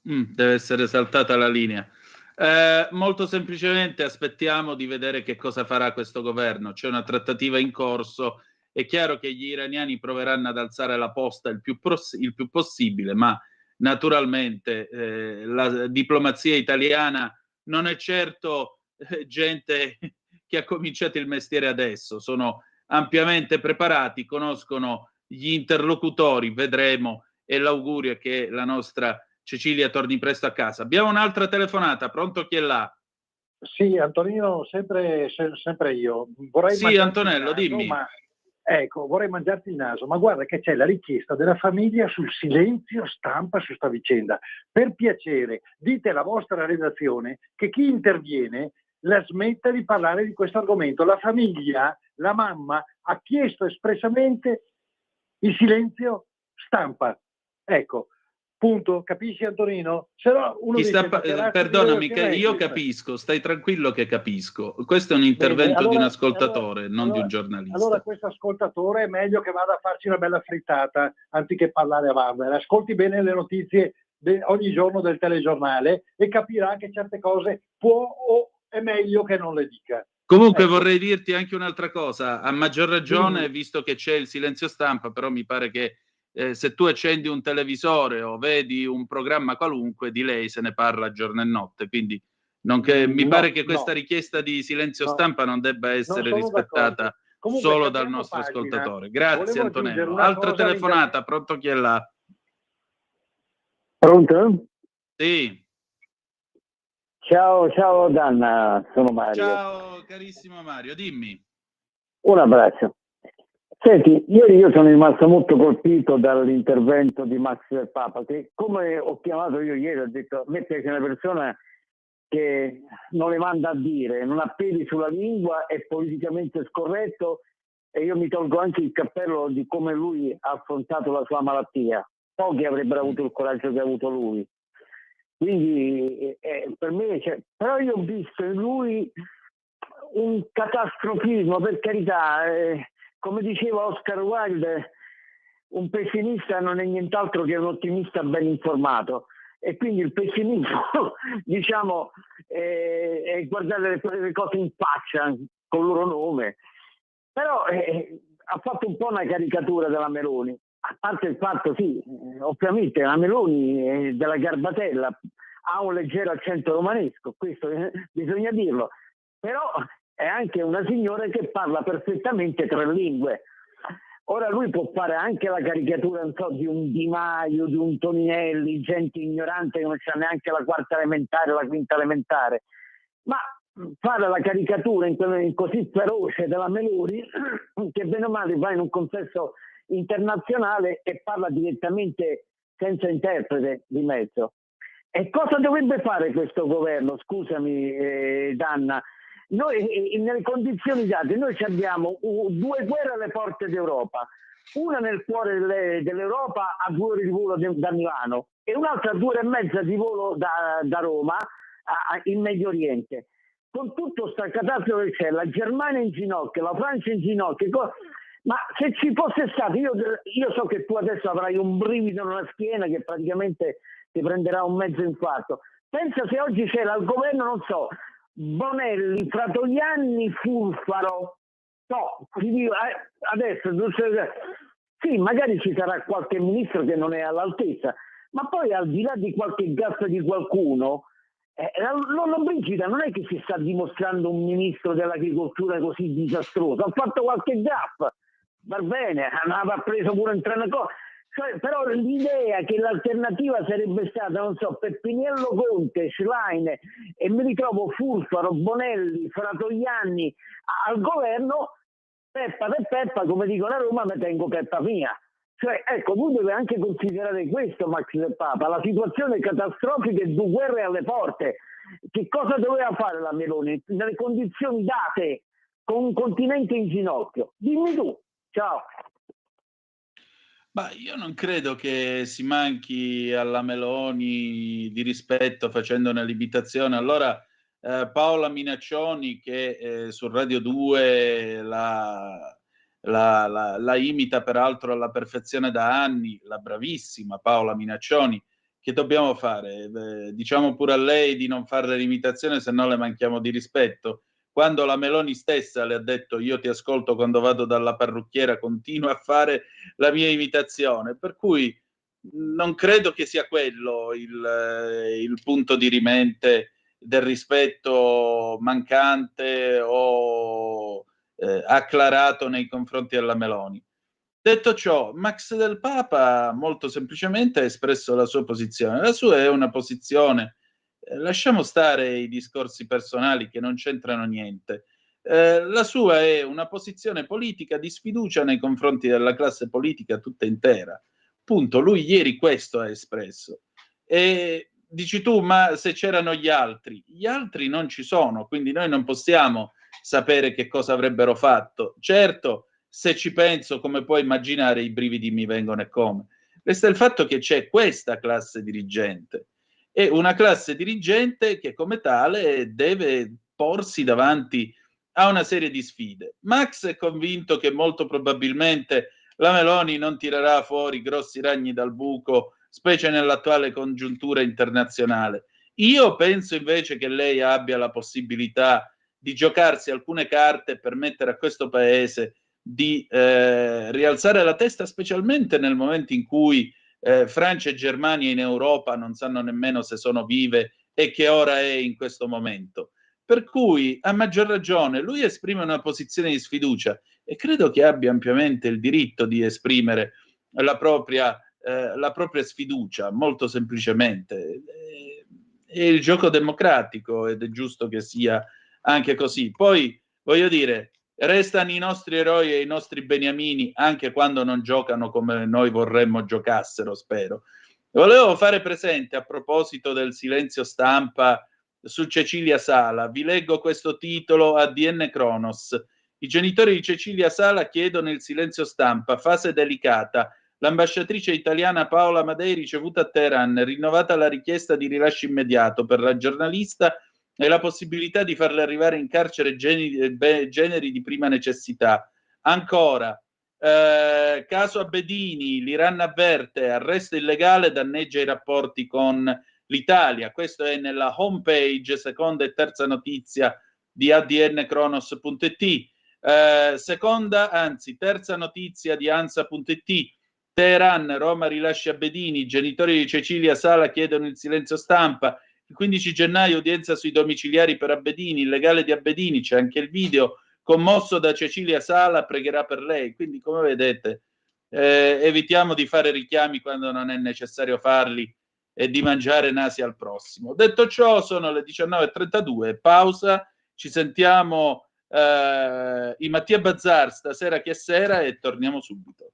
deve essere saltata la linea. Molto semplicemente aspettiamo di vedere che cosa farà questo governo. C'è una trattativa in corso. È chiaro che gli iraniani proveranno ad alzare la posta il più possibile, ma naturalmente la diplomazia italiana non è certo gente che ha cominciato il mestiere adesso. Sono ampiamente preparati, conoscono gli interlocutori, vedremo, e l'augurio è che la nostra Cecilia torni presto a casa. Abbiamo un'altra telefonata, pronto, chi è là? Sì, Antonino, sempre io. Vorrei Sì, mangiarti Antonello, il naso, dimmi. ma ecco, vorrei mangiarti il naso, ma guarda che c'è la richiesta della famiglia sul silenzio stampa su sta vicenda. Per piacere, dite alla vostra redazione che chi interviene la smetta di parlare di questo argomento. La famiglia, la mamma, ha chiesto espressamente il silenzio stampa. Ecco. Punto, capisci Antonino? Se no uno dice, perdonami, che io capisco, stai tranquillo che capisco. Questo è un intervento allora, di un ascoltatore, non di un giornalista. Allora questo ascoltatore è meglio che vada a farci una bella frittata anziché parlare a vanvera. Ascolti bene le notizie ogni giorno del telegiornale e capirà che certe cose può o è meglio che non le dica. Comunque vorrei dirti anche un'altra cosa, a maggior ragione, Dimmi. visto che c'è il silenzio stampa, però mi pare che se tu accendi un televisore o vedi un programma qualunque, di lei se ne parla giorno e notte, quindi mi pare che questa richiesta di silenzio stampa non debba essere rispettata solo dal nostro ascoltatore. Grazie Antonello. Altra telefonata, pronto, chi è là? Pronto? Sì. Ciao Danna, sono Mario. Ciao carissimo Mario, dimmi. Un abbraccio. Senti, ieri io sono rimasto molto colpito dall'intervento di Max del Papa, che come ho chiamato io ieri, ho detto, a me piace una persona che non le manda a dire, non ha peli sulla lingua, è politicamente scorretto, e io mi tolgo anche il cappello di come lui ha affrontato la sua malattia. Pochi avrebbero avuto il coraggio che ha avuto lui. Quindi per me, però io ho visto in lui un catastrofismo, per carità, come diceva Oscar Wilde, un pessimista non è nient'altro che un ottimista ben informato, e quindi il pessimismo diciamo è guardare le cose in faccia con il loro nome. Però ha fatto un po' una caricatura della Meloni, a parte il fatto, sì, ovviamente la Meloni è della Garbatella, ha un leggero accento romanesco, questo bisogna dirlo, però è anche una signora che parla perfettamente 3 lingue. Ora lui può fare anche la caricatura, non so, di un Di Maio, di un Toninelli, gente ignorante che non c'ha neanche la 4ª elementare, la 5ª elementare, ma fare la caricatura in così feroce della Meloni, che bene o male va in un contesto internazionale e parla direttamente senza interprete di mezzo. E cosa dovrebbe fare questo governo? Scusami Danna, noi nelle condizioni date, noi abbiamo 2 guerre alle porte d'Europa, una nel cuore dell'Europa a 2 ore di volo da Milano e un'altra a 2 ore e mezza di volo da Roma in Medio Oriente. Con tutto sta catastrofe che c'è, la Germania in ginocchio, la Francia in ginocchio, ma se ci fosse stato, io so che tu adesso avrai un brivido nella schiena che praticamente ti prenderà un mezzo infarto. Pensa se oggi c'era al governo, non so, Bonelli, Fratoianni, Furfaro, no, adesso sì, magari ci sarà qualche ministro che non è all'altezza, ma poi al di là di qualche gaffa di qualcuno, Lollobrigida non è che si sta dimostrando un ministro dell'agricoltura così disastroso, ha fatto qualche gaffa, va bene, aveva preso pure un treno, però l'idea che l'alternativa sarebbe stata, non so, Peppiniello Conte, Schlein, e mi ritrovo Furfaro, Bonelli, Fratoianni al governo, peppa per peppa, come dicono a Roma, me tengo peppa mia. Cioè, ecco, lui deve anche considerare questo, Max del Papa, la situazione catastrofica e 2 guerre alle porte. Che cosa doveva fare la Meloni nelle condizioni date, con un continente in ginocchio? Dimmi tu. Ciao. Ma io non credo che si manchi alla Meloni di rispetto facendo una limitazione. Allora Paola Minaccioni, che su Radio 2 la imita peraltro alla perfezione da anni, la bravissima Paola Minaccioni, che dobbiamo fare? Diciamo pure a lei di non fare l'imitazione, se no le manchiamo di rispetto. Quando la Meloni stessa le ha detto io ti ascolto quando vado dalla parrucchiera, continua a fare la mia imitazione, per cui non credo che sia quello il punto dirimente del rispetto mancante o acclarato nei confronti della Meloni. Detto ciò, Max del Papa molto semplicemente ha espresso la sua posizione. La sua è una posizione, lasciamo stare i discorsi personali che non c'entrano niente. La sua è una posizione politica di sfiducia nei confronti della classe politica tutta intera. Punto. Lui ieri questo ha espresso. E dici tu, ma se c'erano gli altri non ci sono, quindi noi non possiamo sapere che cosa avrebbero fatto. Certo, se ci penso, come puoi immaginare, i brividi mi vengono e come. Resta il fatto che c'è questa classe dirigente e una classe dirigente che come tale deve porsi davanti a una serie di sfide. Max è convinto che molto probabilmente la Meloni non tirerà fuori grossi ragni dal buco, specie nell'attuale congiuntura internazionale. Io penso invece che lei abbia la possibilità di giocarsi alcune carte per permettere a questo paese di rialzare la testa, specialmente nel momento in cui Francia e Germania in Europa non sanno nemmeno se sono vive e che ora è in questo momento. Per cui, a maggior ragione, lui esprime una posizione di sfiducia e credo che abbia ampiamente il diritto di esprimere la propria sfiducia, molto semplicemente. È il gioco democratico ed è giusto che sia anche così. Poi, voglio dire, restano i nostri eroi e i nostri beniamini anche quando non giocano come noi vorremmo giocassero, spero. Volevo fare presente, a proposito del silenzio stampa su Cecilia Sala, vi leggo questo titolo a DN Kronos. I genitori di Cecilia Sala chiedono il silenzio stampa, fase delicata. L'ambasciatrice italiana Paola Madei ricevuta a Teheran, rinnovata la richiesta di rilascio immediato per la giornalista e la possibilità di farle arrivare in carcere generi di prima necessità. Ancora, caso Abedini, l'Iran avverte, arresto illegale danneggia i rapporti con l'Italia. Questo è nella homepage, seconda e terza notizia di adnkronos.it. Terza notizia di ANSA.it. Teheran, Roma rilascia Bedini, i genitori di Cecilia Sala chiedono il silenzio stampa. Il 15 gennaio udienza sui domiciliari per Abedini, il legale di Abedini, c'è anche il video, commosso da Cecilia Sala, pregherà per lei. Quindi, come vedete, evitiamo di fare richiami quando non è necessario farli e di mangiare nasi al prossimo. Detto ciò, sono le 19:32, pausa, ci sentiamo in Mattia Bazzar stasera che sera e torniamo subito.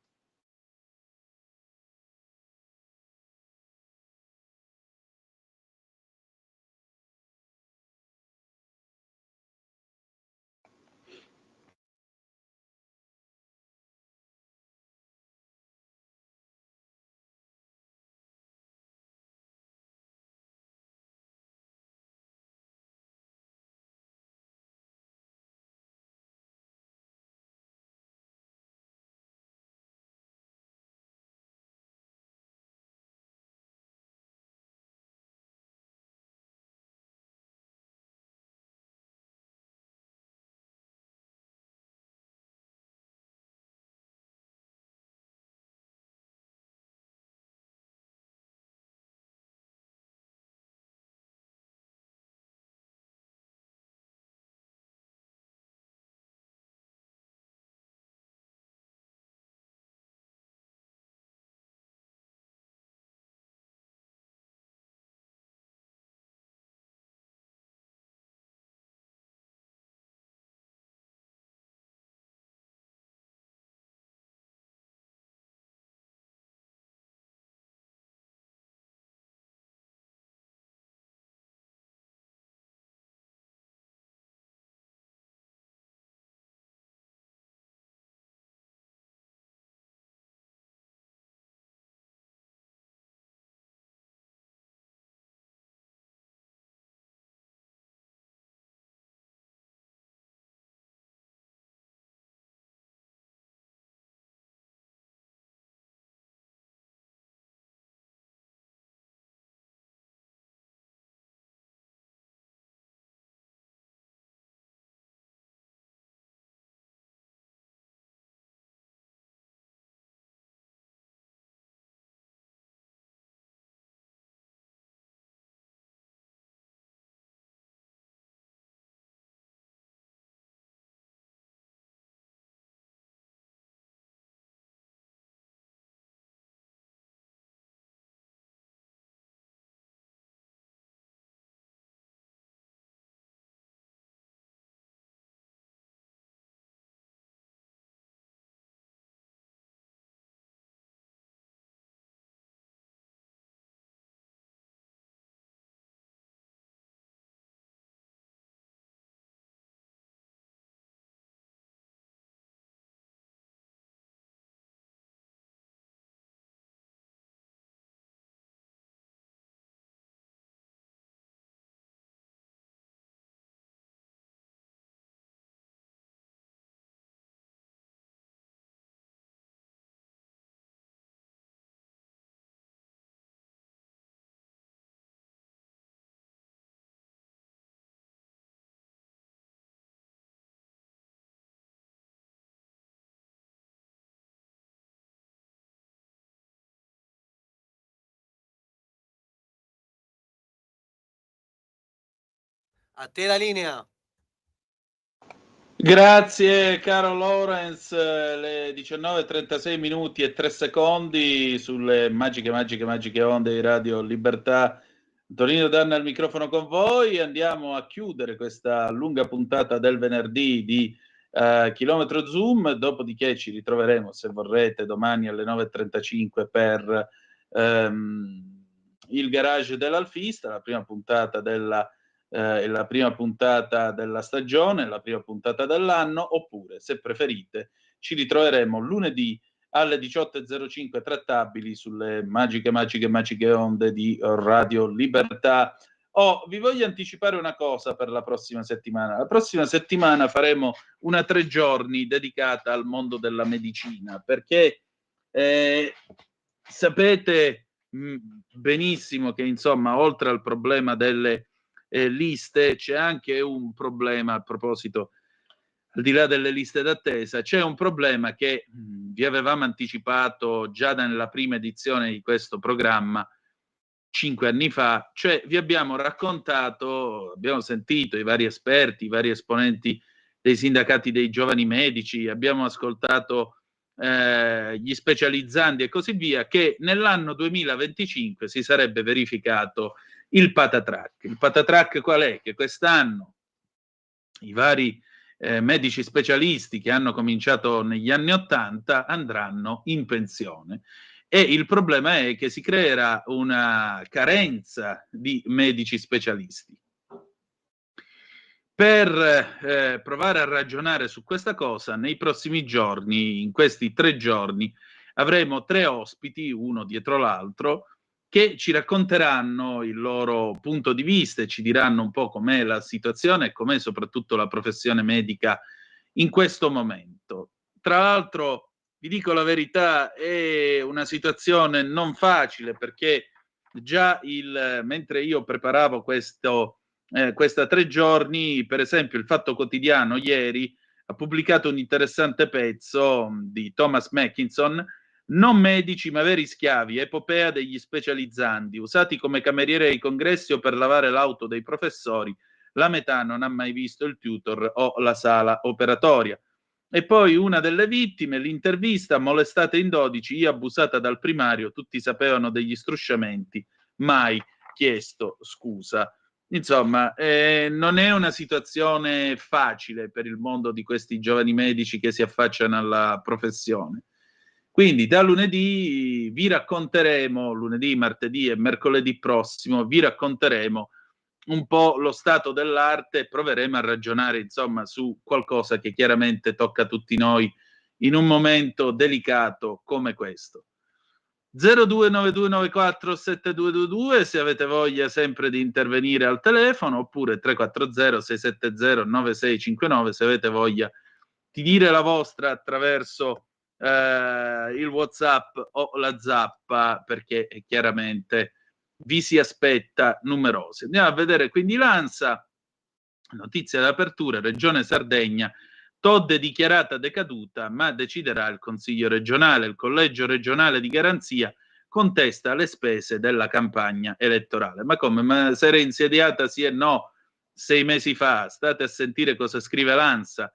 A te la linea. Grazie caro Lorenz, le 19:36 minuti e 3 secondi sulle magiche onde di Radio Libertà. Antonino Danna al microfono con voi. Andiamo a chiudere questa lunga puntata del venerdì di Chilometro Zoom, dopodiché ci ritroveremo, se vorrete, domani alle 9:35 per il garage dell'Alfista, la prima puntata della stagione, la prima puntata dell'anno, oppure, se preferite, ci ritroveremo lunedì alle 18:05 trattabili sulle magiche onde di Radio Libertà. Vi voglio anticipare una cosa per la prossima settimana. La prossima settimana faremo una 3 giorni dedicata al mondo della medicina, perché sapete benissimo che, insomma, oltre al problema delle liste, c'è anche un problema, a proposito, al di là delle liste d'attesa, c'è un problema che vi avevamo anticipato già nella prima edizione di questo programma 5 anni fa, cioè vi abbiamo raccontato, abbiamo sentito i vari esperti, i vari esponenti dei sindacati dei giovani medici, abbiamo ascoltato gli specializzandi e così via, che nell'anno 2025 si sarebbe verificato il patatrac. Il patatrac qual è? Che quest'anno i vari medici specialisti che hanno cominciato negli anni '80 andranno in pensione, e il problema è che si creerà una carenza di medici specialisti. Per provare a ragionare su questa cosa, nei prossimi giorni, in questi 3 giorni, avremo 3 ospiti, uno dietro l'altro, che ci racconteranno il loro punto di vista e ci diranno un po' com'è la situazione e com'è soprattutto la professione medica in questo momento. Tra l'altro, vi dico la verità, è una situazione non facile, perché già mentre io preparavo questa 3 giorni, per esempio il Fatto Quotidiano ieri ha pubblicato un interessante pezzo di Thomas Mackinson, "Non medici ma veri schiavi, epopea degli specializzandi, usati come cameriere ai congressi o per lavare l'auto dei professori, la metà non ha mai visto il tutor o la sala operatoria". E poi una delle vittime, l'intervista, molestate in 12, io abusata dal primario, tutti sapevano degli strusciamenti, mai chiesto scusa. Insomma, non è una situazione facile per il mondo di questi giovani medici che si affacciano alla professione. Quindi da lunedì vi racconteremo, lunedì, martedì e mercoledì prossimo, vi racconteremo un po' lo stato dell'arte e proveremo a ragionare, insomma, su qualcosa che chiaramente tocca a tutti noi in un momento delicato come questo. 0292947222 se avete voglia sempre di intervenire al telefono, oppure 340 670 9659 se avete voglia di dire la vostra attraverso il WhatsApp o la zappa, perché chiaramente vi si aspetta numerosi. Andiamo a vedere quindi l'ANSA, notizia d'apertura, Regione Sardegna, Todde dichiarata decaduta, ma deciderà il Consiglio regionale. Il Collegio regionale di garanzia contesta le spese della campagna elettorale. Ma come? Ma si era insediata sì e no 6 mesi fa? State a sentire cosa scrive l'ANSA.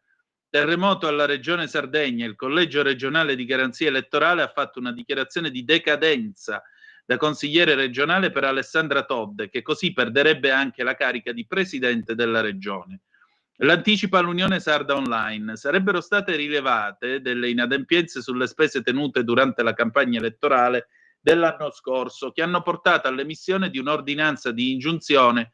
Terremoto alla Regione Sardegna. Il Collegio regionale di garanzia elettorale ha fatto una dichiarazione di decadenza da consigliere regionale per Alessandra Todde, che così perderebbe anche la carica di presidente della regione. L'anticipa l'Unione Sarda Online. Sarebbero state rilevate delle inadempienze sulle spese tenute durante la campagna elettorale dell'anno scorso, che hanno portato all'emissione di un'ordinanza ingiunzione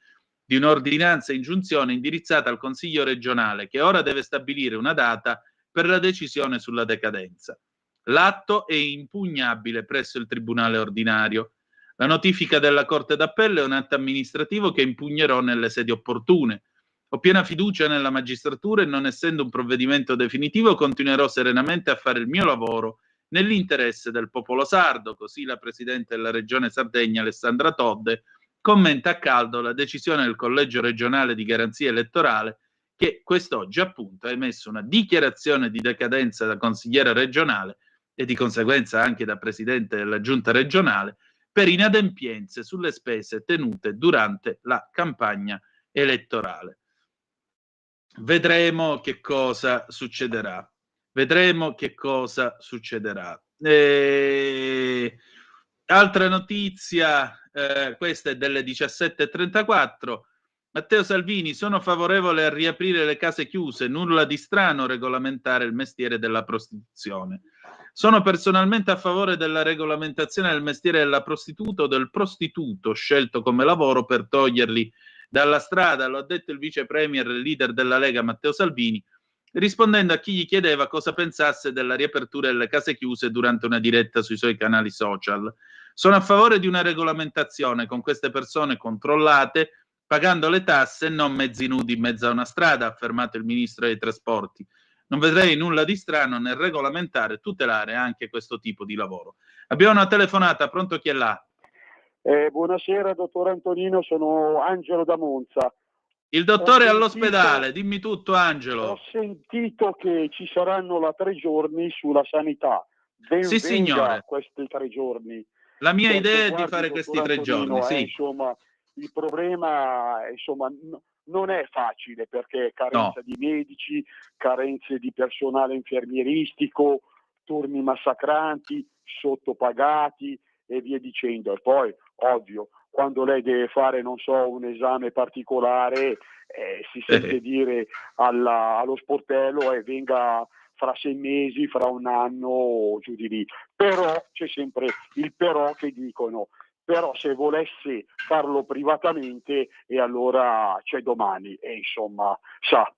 indirizzata al Consiglio regionale, che ora deve stabilire una data per la decisione sulla decadenza. L'atto è impugnabile presso il Tribunale ordinario. La notifica della Corte d'Appello è un atto amministrativo che impugnerò nelle sedi opportune. Ho piena fiducia nella magistratura e, non essendo un provvedimento definitivo, continuerò serenamente a fare il mio lavoro nell'interesse del popolo sardo. Così la Presidente della Regione Sardegna, Alessandra Todde, commenta a caldo la decisione del Collegio regionale di garanzia elettorale, che quest'oggi appunto ha emesso una dichiarazione di decadenza da consigliere regionale e di conseguenza anche da Presidente della Giunta regionale per inadempienze sulle spese tenute durante la campagna elettorale. Vedremo che cosa succederà. Vedremo che cosa succederà. Altra notizia, questa è delle 17:34. Matteo Salvini: sono favorevole a riaprire le case chiuse, nulla di strano regolamentare il mestiere della prostituzione. Sono personalmente a favore della regolamentazione del mestiere della prostituta o del prostituto scelto come lavoro per toglierli dalla strada, lo ha detto il vice premier e leader della Lega Matteo Salvini, rispondendo a chi gli chiedeva cosa pensasse della riapertura delle case chiuse durante una diretta sui suoi canali social. Sono a favore di una regolamentazione con queste persone controllate, pagando le tasse e non mezzi nudi in mezzo a una strada, ha affermato il ministro dei trasporti. Non vedrei nulla di strano nel regolamentare e tutelare anche questo tipo di lavoro. Abbiamo una telefonata, pronto, chi è là? Buonasera dottor Antonino, sono Angelo da Monza. Il dottore è all'ospedale, dimmi tutto Angelo. Ho sentito che ci saranno la 3 giorni sulla sanità. Sì signore. Questi 3 giorni. La mia idea è di fare questi 3 giorni, sì. Insomma, il problema non è facile perché carenza di medici, carenze di personale infermieristico, turni massacranti, sottopagati e via dicendo. E poi, ovvio, quando lei deve fare, non so, un esame particolare, si sente dire allo sportello e venga fra 6 mesi, fra un anno, giù di lì. Però c'è sempre il però che dicono, però se volesse farlo privatamente e allora c'è domani. E insomma, sa,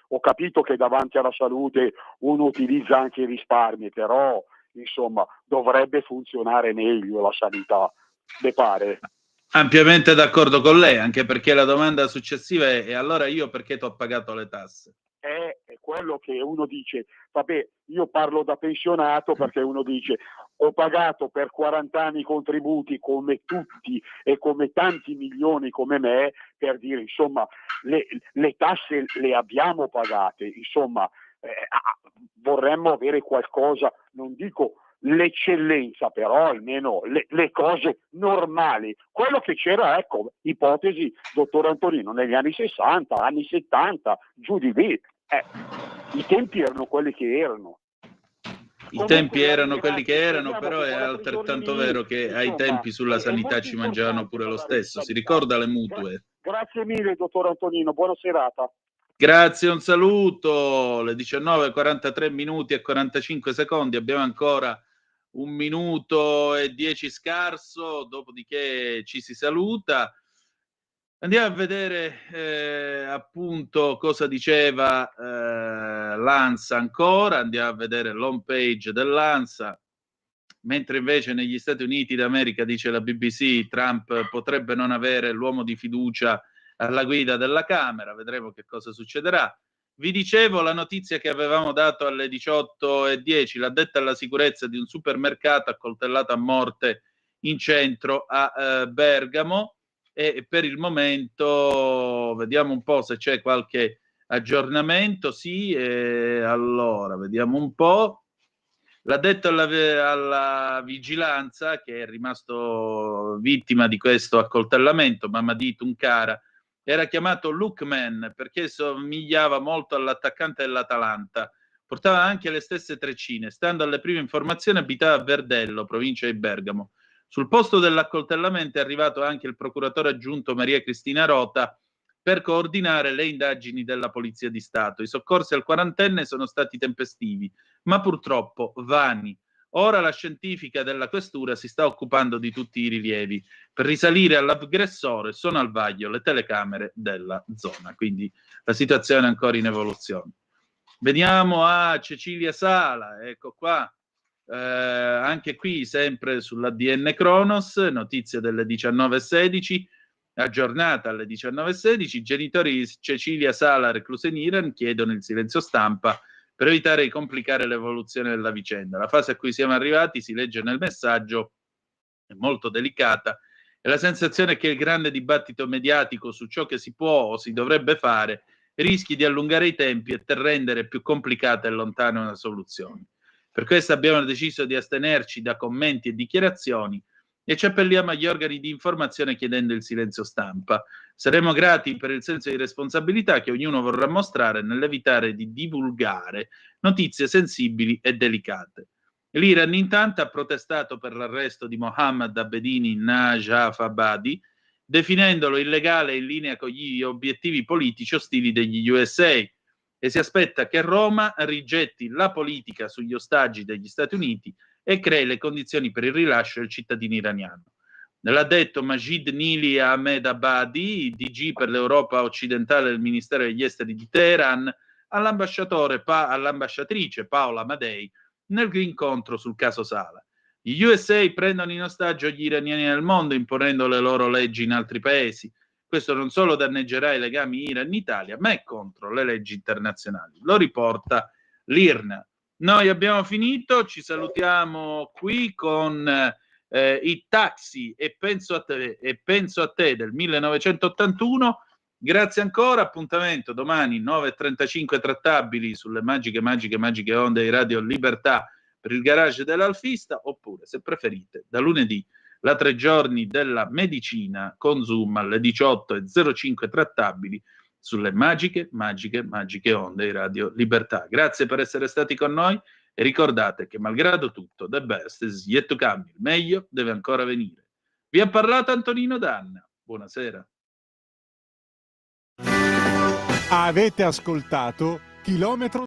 ho capito che davanti alla salute uno utilizza anche i risparmi, però insomma dovrebbe funzionare meglio la sanità, le pare? Ampiamente d'accordo con lei, anche perché la domanda successiva è: e allora io perché ti ho pagato le tasse? È quello che uno dice, vabbè, io parlo da pensionato perché uno dice ho pagato per 40 anni i contributi come tutti e come tanti milioni come me, per dire insomma le tasse le abbiamo pagate, insomma vorremmo avere qualcosa, non dico l'eccellenza, però almeno le cose normali, quello che c'era, ecco, ipotesi, dottor Antonino, negli anni 60, anni 70, giù di lì, i tempi erano quelli che erano. I tempi erano quelli che erano, però è altrettanto vero che ai tempi sulla sanità ci mangiavano pure lo stesso, si ricorda le mutue? Grazie mille, dottor Antonino, buona serata. Grazie, un saluto, le 19:43 minuti e 45 secondi, abbiamo ancora 1 minuto e 10 scarso, dopodiché ci si saluta. Andiamo a vedere appunto cosa diceva l'ANSA ancora, andiamo a vedere l'home page dell'ANSA, mentre invece negli Stati Uniti d'America, dice la BBC, Trump potrebbe non avere l'uomo di fiducia alla guida della Camera, vedremo che cosa succederà. Vi dicevo la notizia che avevamo dato alle 18:10, l'addetta alla sicurezza di un supermercato accoltellato a morte in centro a Bergamo, e per il momento vediamo un po' se c'è qualche aggiornamento. Sì, allora vediamo un po'. L'addetto alla vigilanza, che è rimasto vittima di questo accoltellamento, Mamadou Tunkara, era chiamato Lookman perché somigliava molto all'attaccante dell'Atalanta, portava anche le stesse treccine. Stando alle prime informazioni abitava a Verdello, provincia di Bergamo. Sul posto dell'accoltellamento è arrivato anche il procuratore aggiunto Maria Cristina Rota per coordinare le indagini della Polizia di Stato. I soccorsi al quarantenne sono stati tempestivi, ma purtroppo vani. Ora la scientifica della questura si sta occupando di tutti i rilievi. Per risalire all'aggressore sono al vaglio le telecamere della zona, quindi la situazione è ancora in evoluzione. Veniamo a Cecilia Sala, ecco qua. Anche qui sempre sull'ADN Cronos, notizia delle 19:16, aggiornata alle 19:16, i genitori di Cecilia Sala, reclusa in Iran, chiedono il silenzio stampa per evitare di complicare l'evoluzione della vicenda. La fase a cui siamo arrivati, si legge nel messaggio, è molto delicata e la sensazione è che il grande dibattito mediatico su ciò che si può o si dovrebbe fare rischi di allungare i tempi e rendere più complicata e lontana una soluzione. Per questo abbiamo deciso di astenerci da commenti e dichiarazioni e ci appelliamo agli organi di informazione chiedendo il silenzio stampa. Saremo grati per il senso di responsabilità che ognuno vorrà mostrare nell'evitare di divulgare notizie sensibili e delicate. L'Iran intanto ha protestato per l'arresto di Mohammad Abedini Najaf Abadi, definendolo illegale e in linea con gli obiettivi politici ostili degli USA, e si aspetta che Roma rigetti la politica sugli ostaggi degli Stati Uniti e crei le condizioni per il rilascio del cittadino iraniano. L'ha detto Majid Nili Ahmed Abadi, DG per l'Europa occidentale del Ministero degli Esteri di Teheran, all'ambasciatrice Paola Amadei nell'incontro sul caso Sala. Gli USA prendono in ostaggio gli iraniani nel mondo imponendo le loro leggi in altri paesi. Questo non solo danneggerà i legami Iran-Italia, ma è contro le leggi internazionali. Lo riporta l'IRNA. Noi abbiamo finito, ci salutiamo qui con i Taxi e penso a te del 1981. Grazie ancora, appuntamento domani 9.35 trattabili sulle magiche onde di Radio Libertà per il garage dell'Alfista, oppure se preferite da lunedì la 3 giorni della medicina con Zoom alle 18.05 trattabili sulle magiche onde di Radio Libertà. Grazie per essere stati con noi e ricordate che malgrado tutto, the best is yet to come, il meglio deve ancora venire. Vi ha parlato Antonino Danna. Buonasera. Avete ascoltato Chilometro